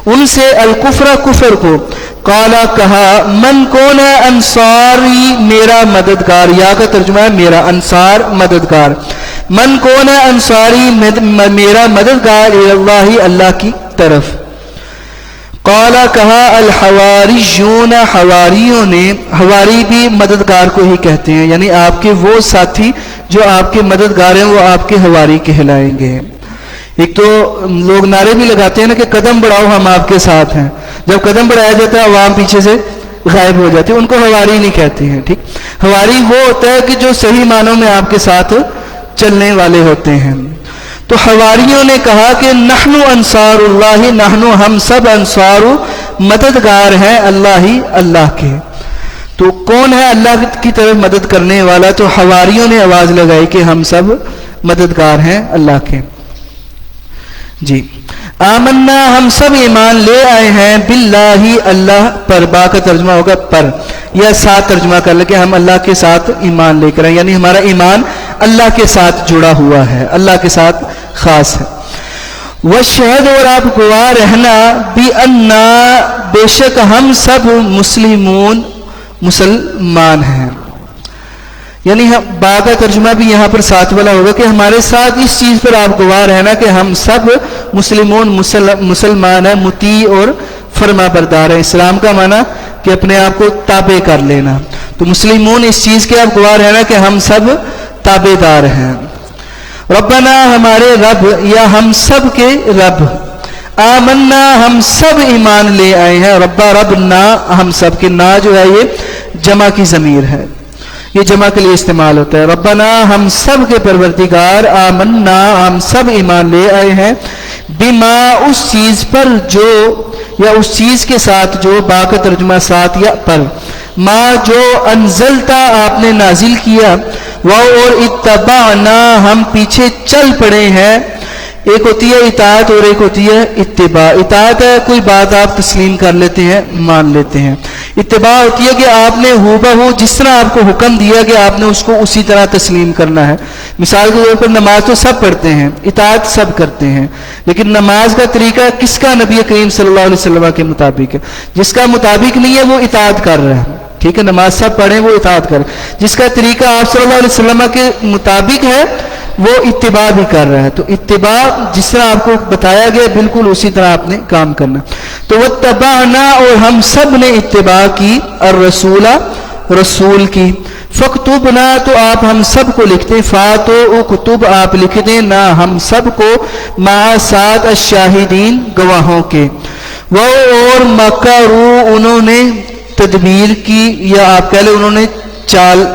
ان سے، الکفر کفر کو، قالا کہا، من کون ہے، انصاری میرا مددگار، یا کا ترجمہ ہے میرا، انصار مددگار. من کون ہے انصاری میرا مددگار، اللہ اللہ کی طرف. قالا کہا، الحواریون حواریوں نے، حواری بھی مددگار کو ہی کہتے ہیں، یعنی آپ کے وہ ساتھی جو آپ کے مددگار ہیں وہ آپ کے حواری کہلائیں گے. ایک تو لوگ نعرے بھی لگاتے ہیں نا کہ قدم بڑھاؤ ہم آپ کے ساتھ ہیں، جب قدم بڑھایا جاتا ہے عوام پیچھے سے غائب ہو جاتے ہیں، ان کو حواری نہیں کہتے ہیں، ٹھیک. حواری وہ ہوتا ہے کہ جو صحیح معنوں میں آپ کے ساتھ چلنے والے ہوتے ہیں. تو حواریوں نے کہا کہ نحن انصار اللہ، نحن ہم سب انصار، مددگار ہیں اللہ کے. تو کون ہے اللہ کی طرف مدد کرنے والا؟ تو حواریوں نے آواز لگائی کہ ہم سب مددگار ہیں اللہ کے. جی، آمنا، ہم سب ایمان لے آئے ہیں، باللہ اللہ پر، با کا ترجمہ ہوگا پر، یا ساتھ ترجمہ کر لے کہ ہم اللہ کے ساتھ ایمان لے کر آئے، یعنی ہمارا ایمان اللہ کے ساتھ جڑا ہوا ہے، اللہ کے ساتھ خاص ہے. وشہد، اور آپ گواہ رہنا، بِأَنَّا، بے شک ہم سب مسلمون مسلمان ہیں. یعنی با کا ترجمہ بھی یہاں پر ساتھ والا ہوگا کہ ہمارے ساتھ اس چیز پر آپ گواہ رہنا کہ ہم سب مسلمون مسلمان ہیں، مطیع اور فرما بردار ہیں. اسلام کا معنی کہ اپنے آپ کو تابع کر لینا، تو مسلمون اس چیز کے آپ گواہ رہنا کہ ہم سب تابع دار ہیں. ربنا، ہمارے رب، یا ہم سب کے رب. آمنا، ہم سب ایمان لے آئے ہیں. ربا، رب نا، ہم سب کے، نا جو ہے یہ جمع کی ضمیر ہے. یہ جمع کے لیے استعمال ہوتا ہے. ربنا ہم سب کے پروردگار، آمنا ہم سب ایمان لے آئے ہیں، بما اس چیز پر جو، یا اس چیز کے ساتھ جو، با کا ترجمہ ساتھ یا پر، ما جو انزلتا آپ نے نازل کیا، وہ اور اتبعنا ہم پیچھے چل پڑے ہیں. ایک ہوتی ہے اطاعت اور ایک ہوتی ہے اتباع. اطاعت ہے کوئی بات آپ تسلیم کر لیتے ہیں، مان لیتے ہیں. اتباع ہوتی ہے کہ آپ نے ہو بہو جس طرح آپ کو حکم دیا کہ آپ نے اس کو اسی طرح تسلیم کرنا ہے. مثال کے طور پر نماز تو سب پڑھتے ہیں، اطاعت سب کرتے ہیں، لیکن نماز کا طریقہ کس کا؟ نبی کریم صلی اللہ علیہ وسلم کے مطابق ہے. جس کا مطابق نہیں ہے وہ اطاعت کر رہا ہے. ٹھیک ہے، نماز سب پڑھیں وہ اطاعت کریں. جس کا طریقہ آپ صلی اللہ علیہ وسلم کے مطابق ہے وہ اتباع بھی کر رہا ہے. تو اتباع جس طرح آپ کو بتایا گیا بالکل اسی طرح آپ نے کام کرنا. تو واتبعنا اور ہم سب نے اتباع کی، الرسول رسول کی. فاکتبنا تو آپ ہم سب کو لکھتے ہیں، فاتو اکتب آپ لکھ دیں، نہ ہم سب کو، مع ساتھ الشاہدین گواہوں کے. وہ اور مکروا انہوں نے تدبیر کی، یا آپ کہہ لیں انہوں نے چال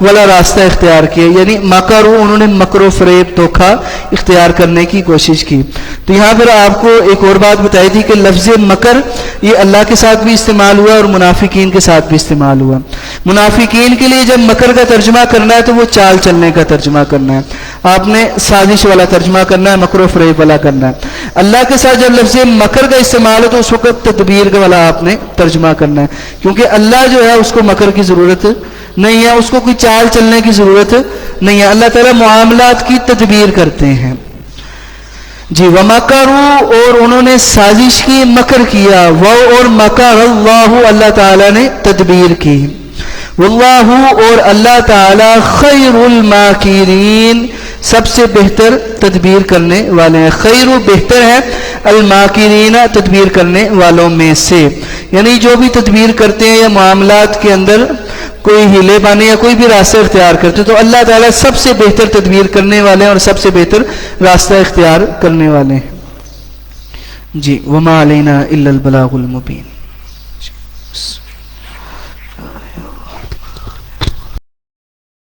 والا راستہ اختیار کیا، یعنی مکروا انہوں نے مکر و فریب دھوکہ اختیار کرنے کی کوشش کی. تو یہاں پر آپ کو ایک اور بات بتائی تھی کہ لفظ مکر یہ اللہ کے ساتھ بھی استعمال ہوا اور منافقین کے ساتھ بھی استعمال ہوا. منافقین کے لیے جب مکر کا ترجمہ کرنا ہے تو وہ چال چلنے کا ترجمہ کرنا ہے، آپ نے سازش والا ترجمہ کرنا ہے، مکر و فریب والا کرنا ہے. اللہ کے ساتھ جب لفظ مکر کا استعمال ہو تو اس وقت تدبیر والا آپ نے ترجمہ کرنا ہے، کیونکہ اللہ جو ہے اس کو مکر کی ضرورت نہیں ہے، اس کو کوئی چال چلنے کی ضرورت نہیں ہے. اللہ تعالیٰ معاملات کی تدبیر کرتے ہیں. جی ومکروا اور انہوں نے سازش کی، مکر کیا. وہ اور مکر اللہ اللہ تعالیٰ نے تدبیر کی. واللہ اور اللہ تعالیٰ خیر الماکرین سب سے بہتر تدبیر کرنے والے ہیں. خیر بہتر ہے، الماکرین تدبیر کرنے والوں میں سے، یعنی جو بھی تدبیر کرتے ہیں یا معاملات کے اندر کوئی ہیلے بانے یا کوئی بھی راستہ اختیار کرتے تو اللہ تعالیٰ سب سے بہتر تدبیر کرنے والے ہیں اور سب سے بہتر راستہ اختیار کرنے والے ہیں. جی وما علینا الا البلاغ المبین.